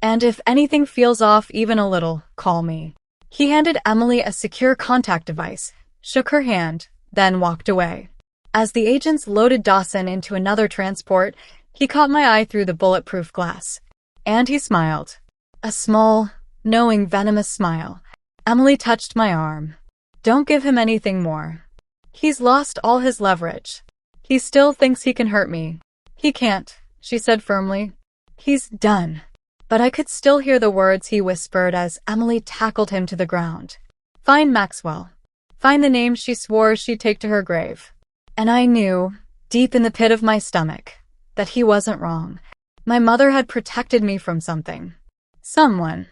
And if anything feels off even a little, call me. He handed Emily a secure contact device, shook her hand, then walked away. As the agents loaded Dawson into another transport, he caught my eye through the bulletproof glass. And he smiled. A small, knowing, venomous smile. Emily touched my arm. Don't give him anything more. He's lost all his leverage. He still thinks he can hurt me. He can't, she said firmly. He's done. But I could still hear the words he whispered as Emily tackled him to the ground. Find Maxwell. Find the name she swore she'd take to her grave. And I knew, deep in the pit of my stomach, that he wasn't wrong. My mother had protected me from something. Someone.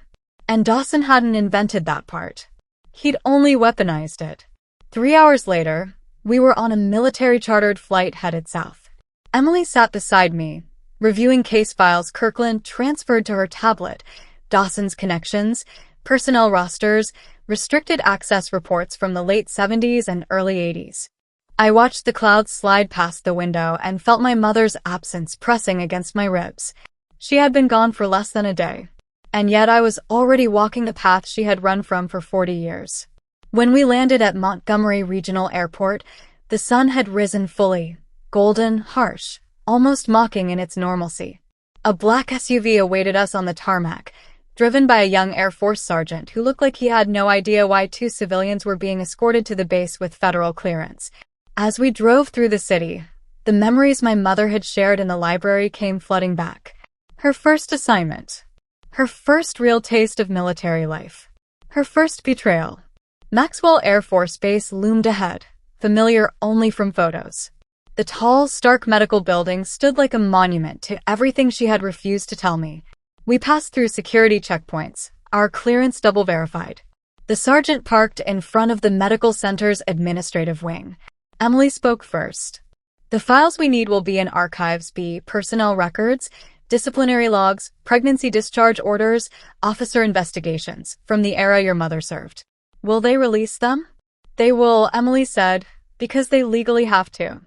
And Dawson hadn't invented that part. He'd only weaponized it. 3 hours later, we were on a military-chartered flight headed south. Emily sat beside me, reviewing case files Kirkland transferred to her tablet, Dawson's connections, personnel rosters, restricted access reports from the late 70s and early 80s. I watched the clouds slide past the window and felt my mother's absence pressing against my ribs. She had been gone for less than a day, and yet I was already walking the path she had run from for 40 years. When we landed at Montgomery Regional Airport, the sun had risen fully, golden, harsh, almost mocking in its normalcy. A black SUV awaited us on the tarmac, driven by a young Air Force sergeant who looked like he had no idea why two civilians were being escorted to the base with federal clearance. As we drove through the city, the memories my mother had shared in the library came flooding back. Her first assignment. Her first real taste of military life. Her first betrayal. Maxwell Air Force Base loomed ahead, familiar only from photos. The tall, stark medical building stood like a monument to everything she had refused to tell me. We passed through security checkpoints, our clearance double verified. The sergeant parked in front of the medical center's administrative wing. Emily spoke first. The files we need will be in Archives B, personnel records, disciplinary logs, pregnancy discharge orders, officer investigations, from the era your mother served. Will they release them? They will, Emily said, because they legally have to.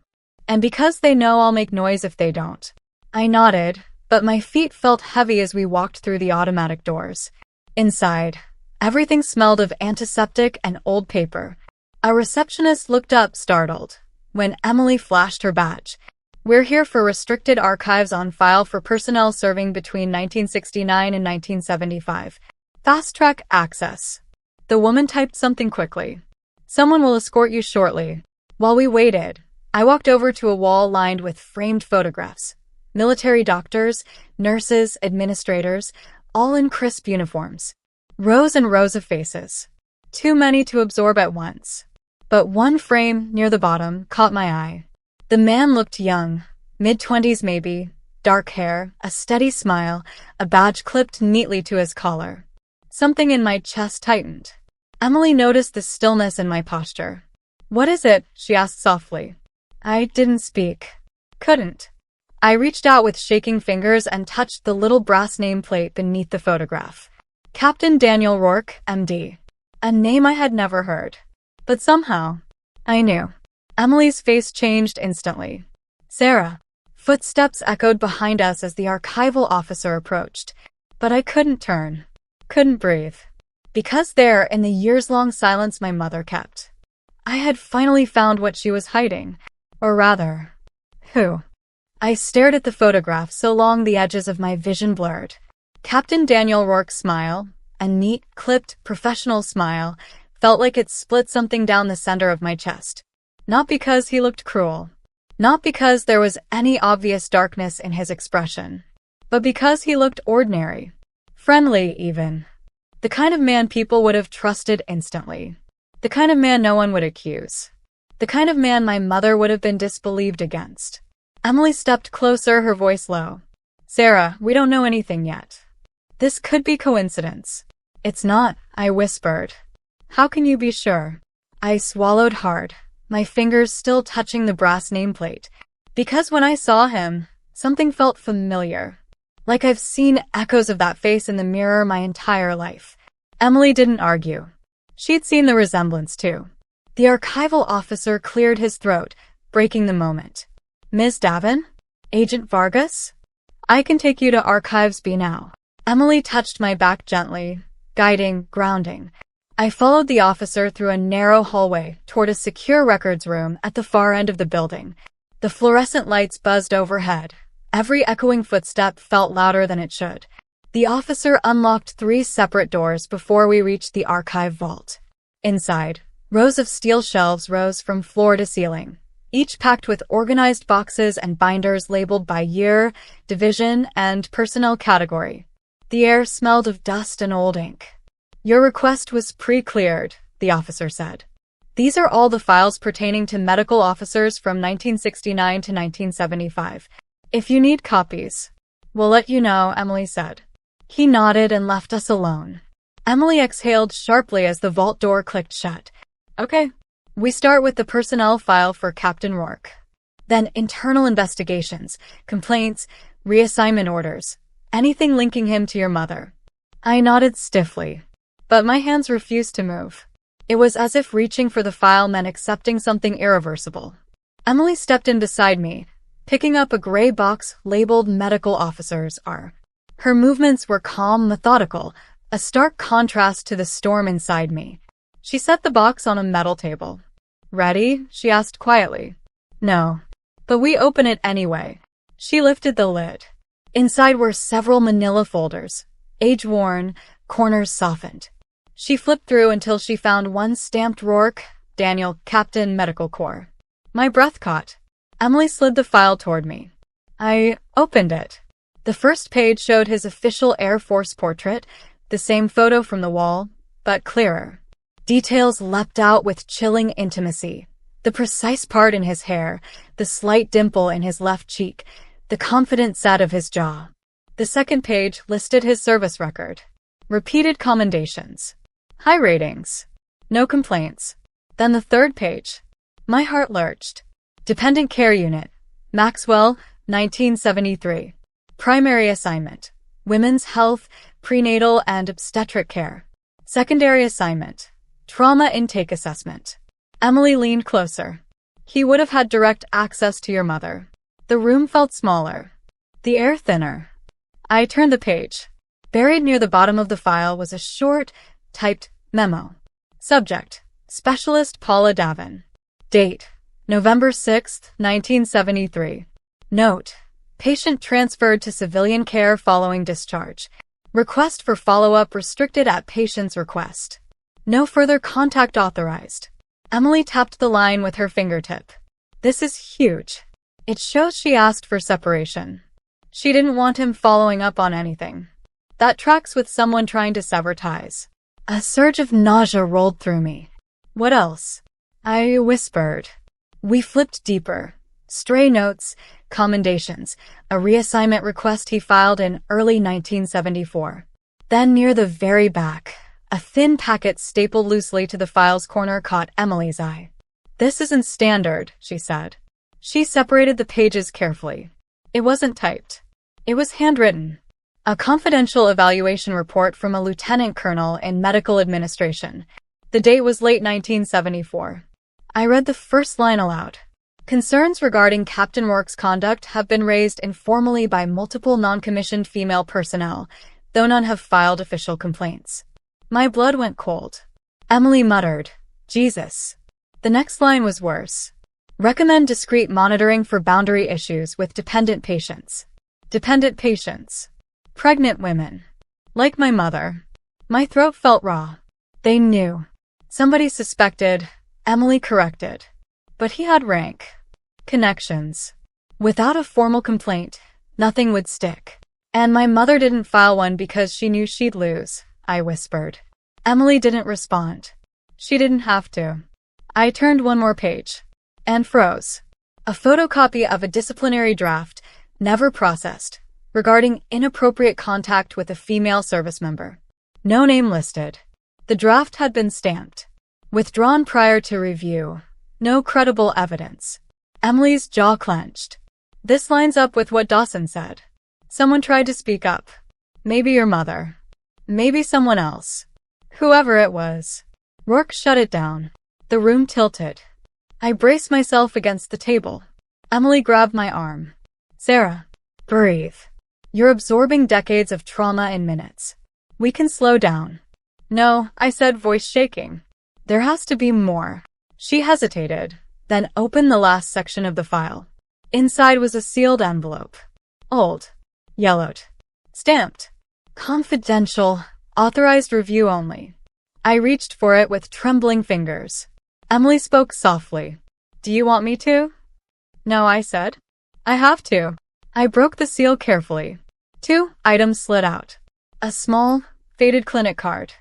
And because they know I'll make noise if they don't. I nodded, but my feet felt heavy as we walked through the automatic doors. Inside, everything smelled of antiseptic and old paper. A receptionist looked up, startled, when Emily flashed her badge. We're here for restricted archives on file for personnel serving between 1969 and 1975. Fast-track access. The woman typed something quickly. Someone will escort you shortly. While we waited, I walked over to a wall lined with framed photographs. Military doctors, nurses, administrators, all in crisp uniforms. Rows and rows of faces. Too many to absorb at once. But one frame, near the bottom, caught my eye. The man looked young, mid-20s maybe, dark hair, a steady smile, a badge clipped neatly to his collar. Something in my chest tightened. Emily noticed the stillness in my posture. "What is it?" she asked softly. I didn't speak. Couldn't. I reached out with shaking fingers and touched the little brass nameplate beneath the photograph. Captain Daniel Rourke, MD. A name I had never heard. But somehow, I knew. Emily's face changed instantly. Sarah. Footsteps echoed behind us as the archival officer approached. But I couldn't turn. Couldn't breathe. Because there, in the years-long silence my mother kept, I had finally found what she was hiding. Or rather, who? I stared at the photograph so long the edges of my vision blurred. Captain Daniel Rourke's smile, a neat, clipped, professional smile, felt like it split something down the center of my chest. Not because he looked cruel. Not because there was any obvious darkness in his expression. But because he looked ordinary. Friendly, even. The kind of man people would have trusted instantly. The kind of man no one would accuse. The kind of man my mother would have been disbelieved against. Emily stepped closer, her voice low. Sarah, we don't know anything yet. This could be coincidence. It's not, I whispered. How can you be sure? I swallowed hard, my fingers still touching the brass nameplate. Because when I saw him, something felt familiar. Like I've seen echoes of that face in the mirror my entire life. Emily didn't argue. She'd seen the resemblance too. The archival officer cleared his throat, breaking the moment. Ms. Davin? Agent Vargas? I can take you to Archives B now. Emily touched my back gently, guiding, grounding. I followed the officer through a narrow hallway toward a secure records room at the far end of the building. The fluorescent lights buzzed overhead. Every echoing footstep felt louder than it should. The officer unlocked 3 separate doors before we reached the archive vault. Inside, rows of steel shelves rose from floor to ceiling, each packed with organized boxes and binders labeled by year, division, and personnel category. The air smelled of dust and old ink. Your request was pre-cleared, the officer said. These are all the files pertaining to medical officers from 1969 to 1975. If you need copies, we'll let you know, Emily said. He nodded and left us alone. Emily exhaled sharply as the vault door clicked shut. Okay. We start with the personnel file for Captain Rourke. Then internal investigations, complaints, reassignment orders, anything linking him to your mother. I nodded stiffly, but my hands refused to move. It was as if reaching for the file meant accepting something irreversible. Emily stepped in beside me, picking up a gray box labeled Medical Officers R. Her movements were calm, methodical, a stark contrast to the storm inside me. She set the box on a metal table. "Ready?" she asked quietly. "No. But we open it anyway." She lifted the lid. Inside were several manila folders, age-worn, corners softened. She flipped through until she found one stamped Rourke, Daniel, Captain, Medical Corps. My breath caught. Emily slid the file toward me. I opened it. The first page showed his official Air Force portrait, the same photo from the wall, but clearer. Details leapt out with chilling intimacy. The precise part in his hair, the slight dimple in his left cheek, the confident set of his jaw. The second page listed his service record. Repeated commendations. High ratings. No complaints. Then the third page. My heart lurched. Dependent Care Unit. Maxwell, 1973. Primary assignment. Women's health, prenatal and obstetric care. Secondary assignment. Trauma intake assessment. Emily leaned closer. He would have had direct access to your mother. The room felt smaller. The air thinner. I turned the page. Buried near the bottom of the file was a short, typed memo. Subject: Specialist Paula Davin. Date: November 6, 1973. Note: Patient transferred to civilian care following discharge. Request for follow-up restricted at patient's request. No further contact authorized. Emily tapped the line with her fingertip. This is huge. It shows she asked for separation. She didn't want him following up on anything. That tracks with someone trying to sever ties. A surge of nausea rolled through me. What else? I whispered. We flipped deeper. Stray notes, commendations, a reassignment request he filed in early 1974. Then near the very back, a thin packet stapled loosely to the file's corner caught Emily's eye. This isn't standard, she said. She separated the pages carefully. It wasn't typed. It was handwritten. A confidential evaluation report from a lieutenant colonel in medical administration. The date was late 1974. I read the first line aloud. Concerns regarding Captain Rourke's conduct have been raised informally by multiple non-commissioned female personnel, though none have filed official complaints. My blood went cold. Emily muttered, "Jesus." The next line was worse. Recommend discreet monitoring for boundary issues with dependent patients. Dependent patients. Pregnant women. Like my mother. My throat felt raw. They knew. Somebody suspected. Emily corrected. But he had rank. Connections. Without a formal complaint, nothing would stick. And my mother didn't file one because she knew she'd lose, I whispered. Emily didn't respond. She didn't have to. I turned one more page. And froze. A photocopy of a disciplinary draft, never processed, regarding inappropriate contact with a female service member. No name listed. The draft had been stamped. Withdrawn prior to review. No credible evidence. Emily's jaw clenched. This lines up with what Dawson said. Someone tried to speak up. Maybe your mother. Maybe someone else. Whoever it was. Rourke shut it down. The room tilted. I braced myself against the table. Emily grabbed my arm. "Sarah, breathe. You're absorbing decades of trauma in minutes. We can slow down." "No," I said, voice shaking. "There has to be more." She hesitated, then opened the last section of the file. Inside was a sealed envelope. Old. Yellowed. Stamped. Confidential. Authorized review only. I reached for it with trembling fingers. Emily spoke softly. "Do you want me to?" "No," I said. "I have to." I broke the seal carefully. 2 items slid out. A small, faded clinic card.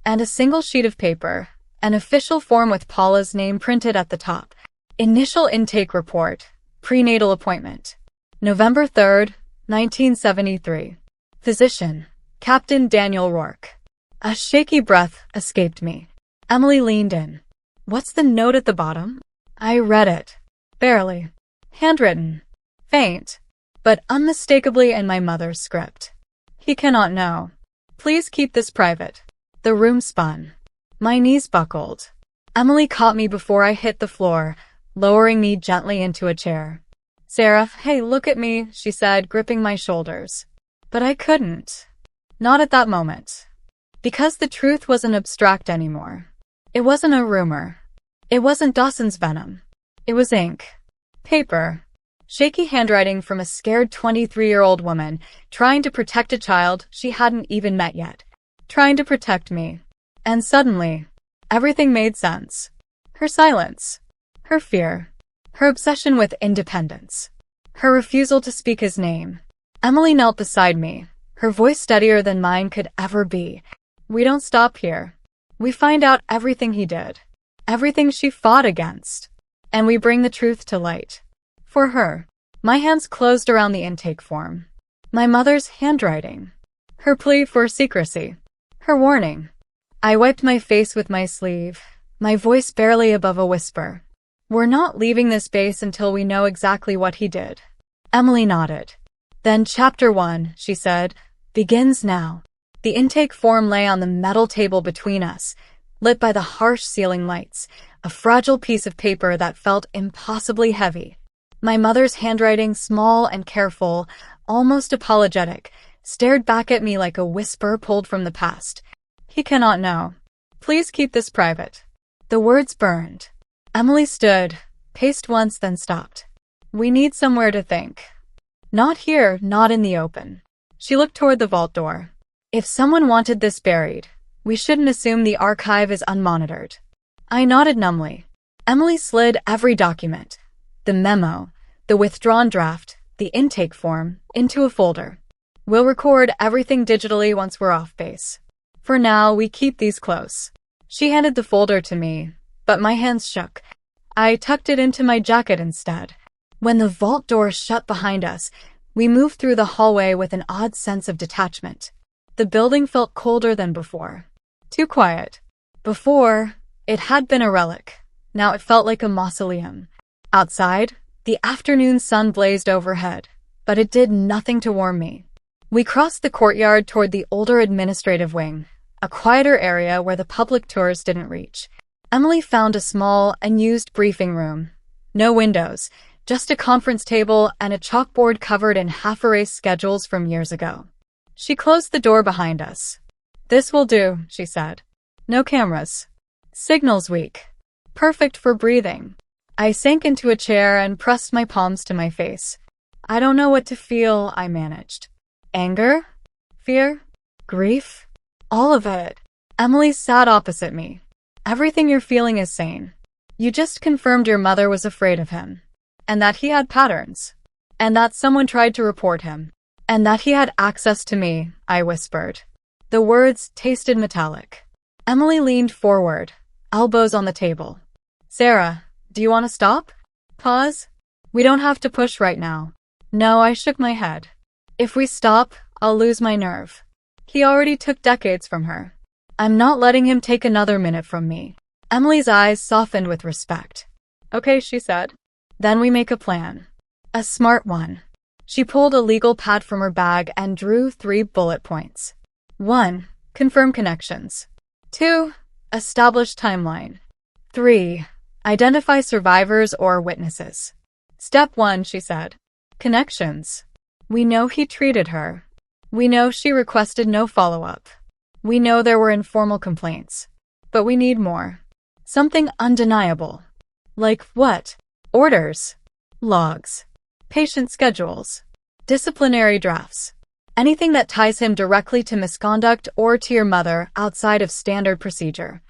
And a single sheet of paper. An official form with Paula's name printed at the top. Initial intake report. Prenatal appointment. November 3rd, 1973. Physician. Captain Daniel Rourke. A shaky breath escaped me. Emily leaned in. "What's the note at the bottom?" I read it. Barely. Handwritten. Faint. But unmistakably in my mother's script. He cannot know. Please keep this private. The room spun. My knees buckled. Emily caught me before I hit the floor, lowering me gently into a chair. Sarah, hey, look at me, she said, gripping my shoulders. But I couldn't. Not at that moment. Because the truth wasn't abstract anymore. It wasn't a rumor. It wasn't Dawson's venom. It was ink. Paper. Shaky handwriting from a scared 23-year-old woman trying to protect a child she hadn't even met yet. Trying to protect me. And suddenly, everything made sense. Her silence. Her fear. Her obsession with independence. Her refusal to speak his name. Emily knelt beside me, her voice steadier than mine could ever be. We don't stop here. We find out everything he did. Everything she fought against. And we bring the truth to light. For her. My hands closed around the intake form. My mother's handwriting. Her plea for secrecy. Her warning. I wiped my face with my sleeve, my voice barely above a whisper. We're not leaving this base until we know exactly what he did. Emily nodded. Then Chapter 1, she said, begins now. The intake form lay on the metal table between us, lit by the harsh ceiling lights, a fragile piece of paper that felt impossibly heavy. My mother's handwriting, small and careful, almost apologetic, stared back at me like a whisper pulled from the past. He cannot know. Please keep this private. The words burned. Emily stood, paced once, then stopped. We need somewhere to think. Not here, not in the open. She looked toward the vault door. If someone wanted this buried, we shouldn't assume the archive is unmonitored. I nodded numbly. Emily slid every document, the memo, the withdrawn draft, the intake form, into a folder. We'll record everything digitally once we're off base. For now, we keep these close. She handed the folder to me, but my hands shook. I tucked it into my jacket instead. When the vault door shut behind us, we moved through the hallway with an odd sense of detachment. The building felt colder than before. Too quiet. Before, it had been a relic. Now it felt like a mausoleum. Outside, the afternoon sun blazed overhead, but it did nothing to warm me. We crossed the courtyard toward the older administrative wing, a quieter area where the public tours didn't reach. Emily found a small, unused briefing room. No windows, just a conference table and a chalkboard covered in half-erased schedules from years ago. She closed the door behind us. This will do, she said. No cameras. Signal's weak. Perfect for breathing. I sank into a chair and pressed my palms to my face. I don't know what to feel, I managed. Anger? Fear? Grief? All of it. Emily sat opposite me. Everything you're feeling is sane. You just confirmed your mother was afraid of him. And that he had patterns. And that someone tried to report him. And that he had access to me, I whispered. The words tasted metallic. Emily leaned forward, elbows on the table. Sarah, do you want to stop? Pause? We don't have to push right now. No, I shook my head. If we stop, I'll lose my nerve. He already took decades from her. I'm not letting him take another minute from me. Emily's eyes softened with respect. Okay, she said. Then we make a plan. A smart one. She pulled a legal pad from her bag and drew 3 bullet points. 1. Confirm connections. 2. Establish timeline. 3. Identify survivors or witnesses. Step 1, she said. Connections. We know he treated her. We know she requested no follow-up. We know there were informal complaints. But we need more. Something undeniable. Like what? Orders. Logs. Patient schedules. Disciplinary drafts. Anything that ties him directly to misconduct or to your mother outside of standard procedure.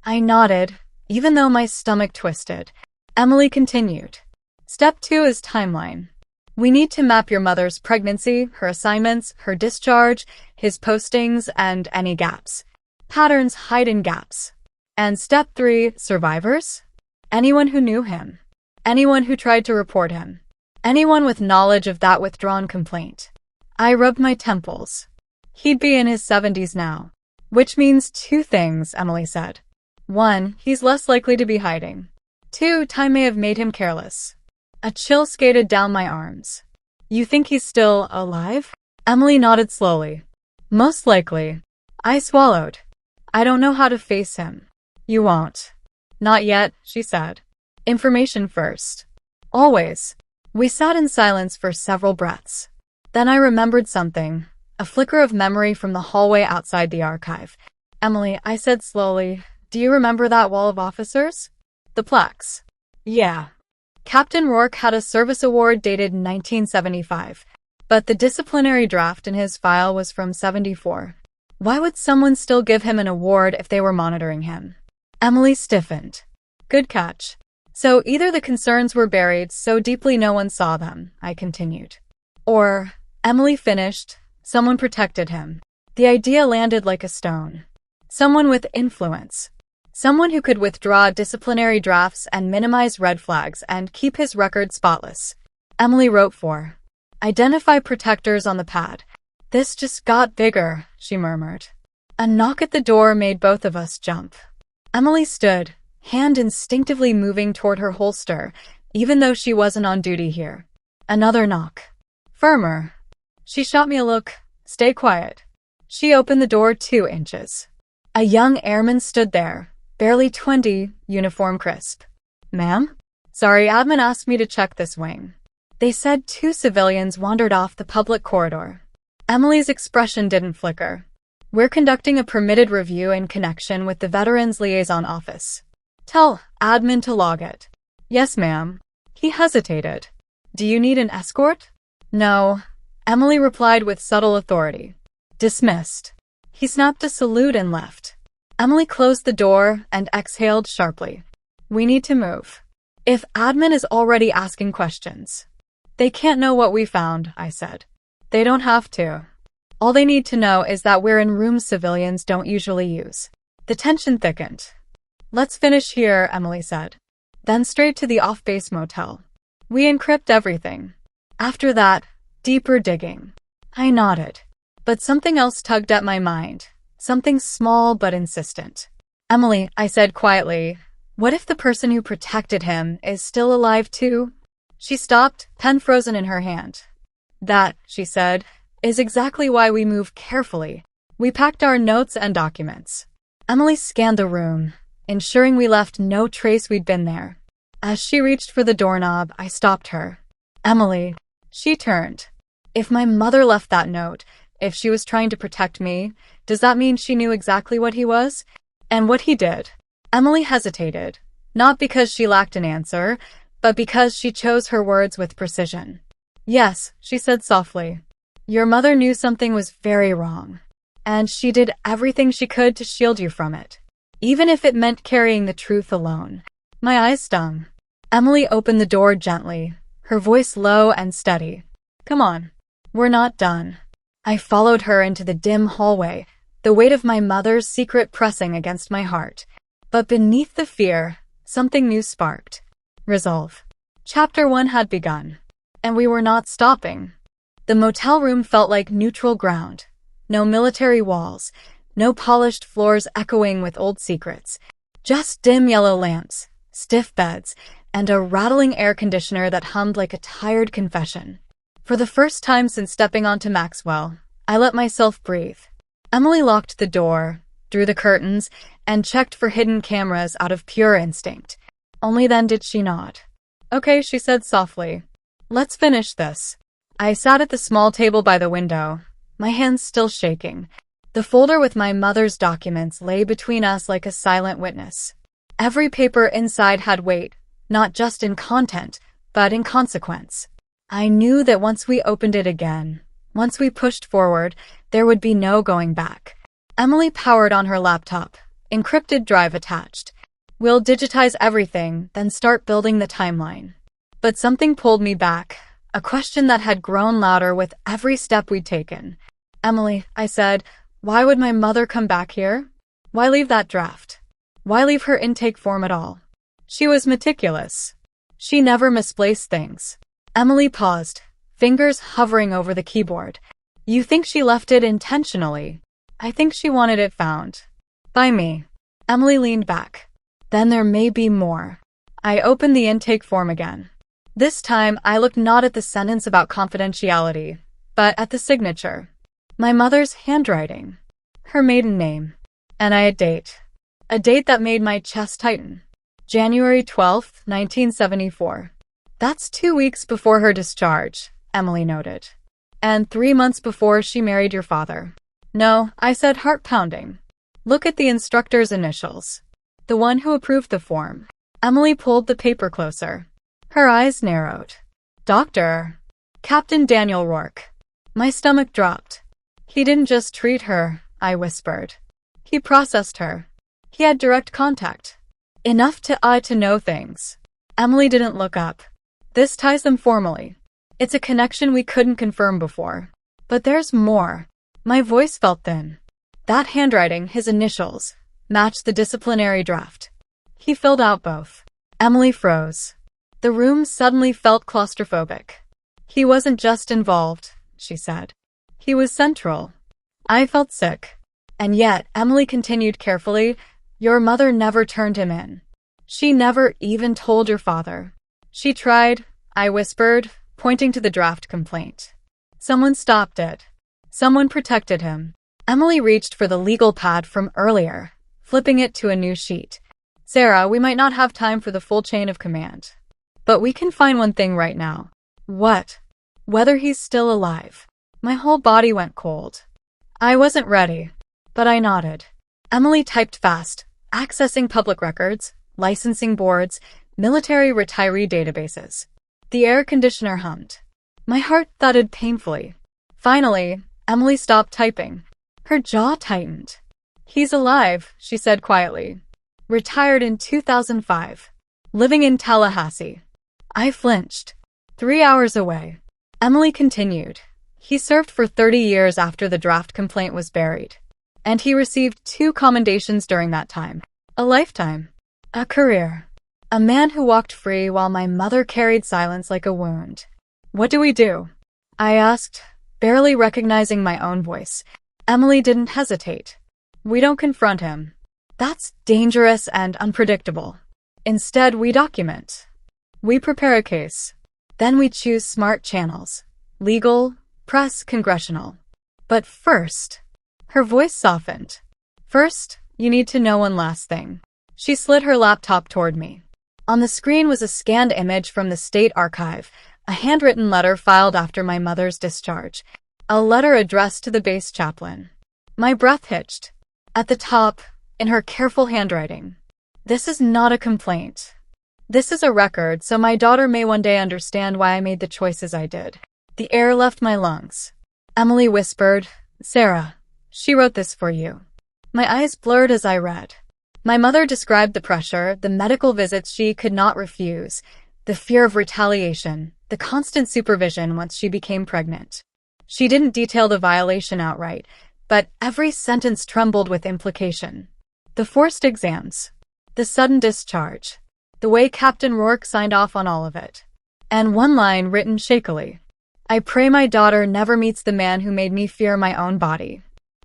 I nodded, even though my stomach twisted. Emily continued. Step 2 is timeline. We need to map your mother's pregnancy, her assignments, her discharge, his postings, and any gaps. Patterns hide in gaps. And step 3, survivors? Anyone who knew him. Anyone who tried to report him. Anyone with knowledge of that withdrawn complaint. I rubbed my temples. He'd be in his 70s now. Which means 2 things, Emily said. 1, he's less likely to be hiding. 2, time may have made him careless. A chill skated down my arms. You think he's still alive? Emily nodded slowly. Most likely. I swallowed. I don't know how to face him. You won't. Not yet, she said. Information first. Always. We sat in silence for several breaths. Then I remembered something, a flicker of memory from the hallway outside the archive. Emily, I said slowly, do you remember that wall of officers? The plaques. Yeah. Captain Rourke had a service award dated 1975, but the disciplinary draft in his file was from 74. Why would someone still give him an award if they were monitoring him? Emily stiffened. Good catch. So either the concerns were buried so deeply no one saw them, I continued. Or, Emily finished, someone protected him. The idea landed like a stone. Someone with influence. Someone who could withdraw disciplinary drafts and minimize red flags and keep his record spotless. Emily wrote for. Identify protectors on the pad. This just got bigger, she murmured. A knock at the door made both of us jump. Emily stood, hand instinctively moving toward her holster, even though she wasn't on duty here. Another knock. Firmer. She shot me a look. Stay quiet. She opened the door 2 inches. A young airman stood there, barely 20, uniform crisp. Ma'am? Sorry, admin asked me to check this wing. They said 2 civilians wandered off the public corridor. Emily's expression didn't flicker. We're conducting a permitted review in connection with the Veterans Liaison Office. Tell admin to log it. Yes, ma'am. He hesitated. Do you need an escort? No. Emily replied with subtle authority. Dismissed. He snapped a salute and left. Emily closed the door and exhaled sharply. We need to move. If admin is already asking questions. They can't know what we found, I said. They don't have to. All they need to know is that we're in rooms civilians don't usually use. The tension thickened. Let's finish here, Emily said. Then straight to the off-base motel. We encrypt everything. After that, deeper digging. I nodded. But something else tugged at my mind. Something small but insistent. Emily, I said quietly, what if the person who protected him is still alive too? She stopped, pen frozen in her hand. That, she said, is exactly why we move carefully. We packed our notes and documents. Emily scanned the room, ensuring we left no trace we'd been there. As she reached for the doorknob, I stopped her. Emily. She turned. If my mother left that note, if she was trying to protect me, does that mean she knew exactly what he was? And what he did? Emily hesitated, not because she lacked an answer, but because she chose her words with precision. Yes, she said softly. Your mother knew something was very wrong, and she did everything she could to shield you from it, even if it meant carrying the truth alone. My eyes stung. Emily opened the door gently, her voice low and steady. Come on. We're not done. I followed her into the dim hallway, the weight of my mother's secret pressing against my heart. But beneath the fear, something new sparked. Resolve. Chapter 1 had begun. And we were not stopping. The motel room felt like neutral ground. No military walls, no polished floors echoing with old secrets. Just dim yellow lamps, stiff beds, and a rattling air conditioner that hummed like a tired confession. For the first time since stepping onto Maxwell, I let myself breathe. Emily locked the door, drew the curtains, and checked for hidden cameras out of pure instinct. Only then did she nod. Okay, she said softly. Let's finish this. I sat at the small table by the window, my hands still shaking. The folder with my mother's documents lay between us like a silent witness. Every paper inside had weight, not just in content, but in consequence. I knew that once we opened it again, once we pushed forward, there would be no going back. Emily powered on her laptop, encrypted drive attached. We'll digitize everything, then start building the timeline. But something pulled me back, a question that had grown louder with every step we'd taken. Emily, I said, why would my mother come back here? Why leave that draft? Why leave her intake form at all? She was meticulous. She never misplaced things. Emily paused, fingers hovering over the keyboard. You think she left it intentionally? I think she wanted it found. By me. Emily leaned back. Then there may be more. I opened the intake form again. This time, I looked not at the sentence about confidentiality, but at the signature. My mother's handwriting. Her maiden name. And a date. A date that made my chest tighten. January 12th, 1974. That's 2 weeks before her discharge, Emily noted. And 3 months before she married your father. No, I said, heart pounding. Look at the instructor's initials. The one who approved the form. Emily pulled the paper closer. Her eyes narrowed. Dr. Captain Daniel Rourke. My stomach dropped. He didn't just treat her, I whispered. He processed her. He had direct contact. Enough to know things. Emily didn't look up. This ties them formally. It's a connection we couldn't confirm before. But there's more. My voice felt thin. That handwriting, his initials, matched the disciplinary draft. He filled out both. Emily froze. The room suddenly felt claustrophobic. He wasn't just involved, she said. He was central. I felt sick. And yet, Emily continued carefully, your mother never turned him in. She never even told your father. She tried, I whispered, pointing to the draft complaint. Someone stopped it. Someone protected him. Emily reached for the legal pad from earlier, flipping it to a new sheet. Sarah, we might not have time for the full chain of command. But we can find one thing right now. What? Whether he's still alive. My whole body went cold. I wasn't ready, but I nodded. Emily typed fast, accessing public records, licensing boards, military retiree databases. The air conditioner hummed. My heart thudded painfully. Finally, Emily stopped typing. Her jaw tightened. He's alive, she said quietly. Retired in 2005. Living in Tallahassee. I flinched. 3 hours away. Emily continued. He served for 30 years after the draft complaint was buried. And he received 2 commendations during that time. A lifetime. A career. A man who walked free while my mother carried silence like a wound. What do we do? I asked, barely recognizing my own voice. Emily didn't hesitate. We don't confront him. That's dangerous and unpredictable. Instead, we document. We prepare a case. Then we choose smart channels. Legal, press, congressional. But first, her voice softened. First, you need to know one last thing. She slid her laptop toward me. On the screen was a scanned image from the state archive, a handwritten letter filed after my mother's discharge. A letter addressed to the base chaplain. My breath hitched. At the top, in her careful handwriting. This is not a complaint. This is a record, so my daughter may one day understand why I made the choices I did. The air left my lungs. Emily whispered, Sarah, she wrote this for you. My eyes blurred as I read. My mother described the pressure, the medical visits she could not refuse, the fear of retaliation, the constant supervision once she became pregnant. She didn't detail the violation outright, but every sentence trembled with implication. The forced exams, the sudden discharge, the way Captain Rourke signed off on all of it. And one line written shakily. I pray my daughter never meets the man who made me fear my own body.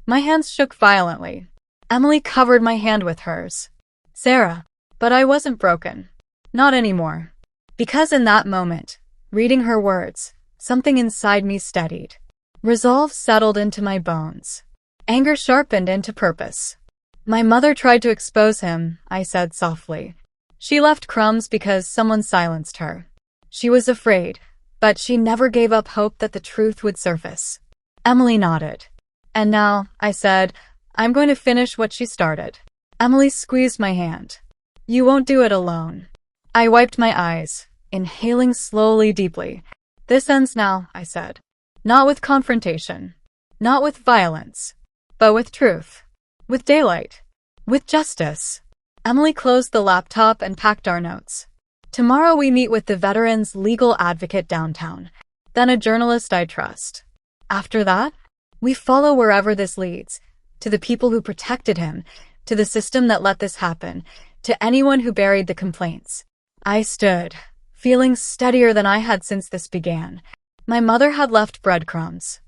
My hands shook violently. Emily covered my hand with hers. Sarah, but I wasn't broken. Not anymore. Because in that moment, reading her words, something inside me steadied. Resolve settled into my bones. Anger sharpened into purpose. My mother tried to expose him, I said softly. She left crumbs because someone silenced her. She was afraid, but she never gave up hope that the truth would surface. Emily nodded. And now, I said, I'm going to finish what she started. Emily squeezed my hand. You won't do it alone. I wiped my eyes, inhaling slowly, deeply. This ends now, I said. Not with confrontation. Not with violence. But with truth. With daylight. With justice. Emily closed the laptop and packed our notes. Tomorrow we meet with the veteran's legal advocate downtown. Then a journalist I trust. After that, we follow wherever this leads. To the people who protected him, to the system that let this happen, to anyone who buried the complaints. I stood, feeling steadier than I had since this began. My mother had left breadcrumbs.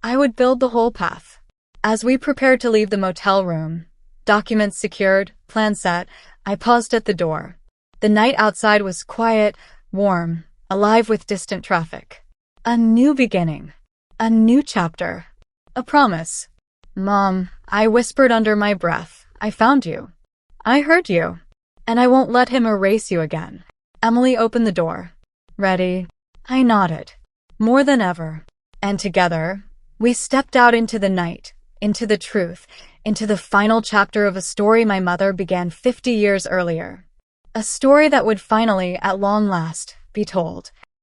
I would build the whole path. As we prepared to leave the motel room, documents secured, plan set, I paused at the door. The night outside was quiet, warm, alive with distant traffic. A new beginning. A new chapter. A promise. Mom, I whispered under my breath, I found you. I heard you. And I won't let him erase you again. Emily opened the door. Ready? I nodded. More than ever. And together, we stepped out into the night, into the truth, into the final chapter of a story my mother began 50 years earlier. A story that would finally, at long last, be told.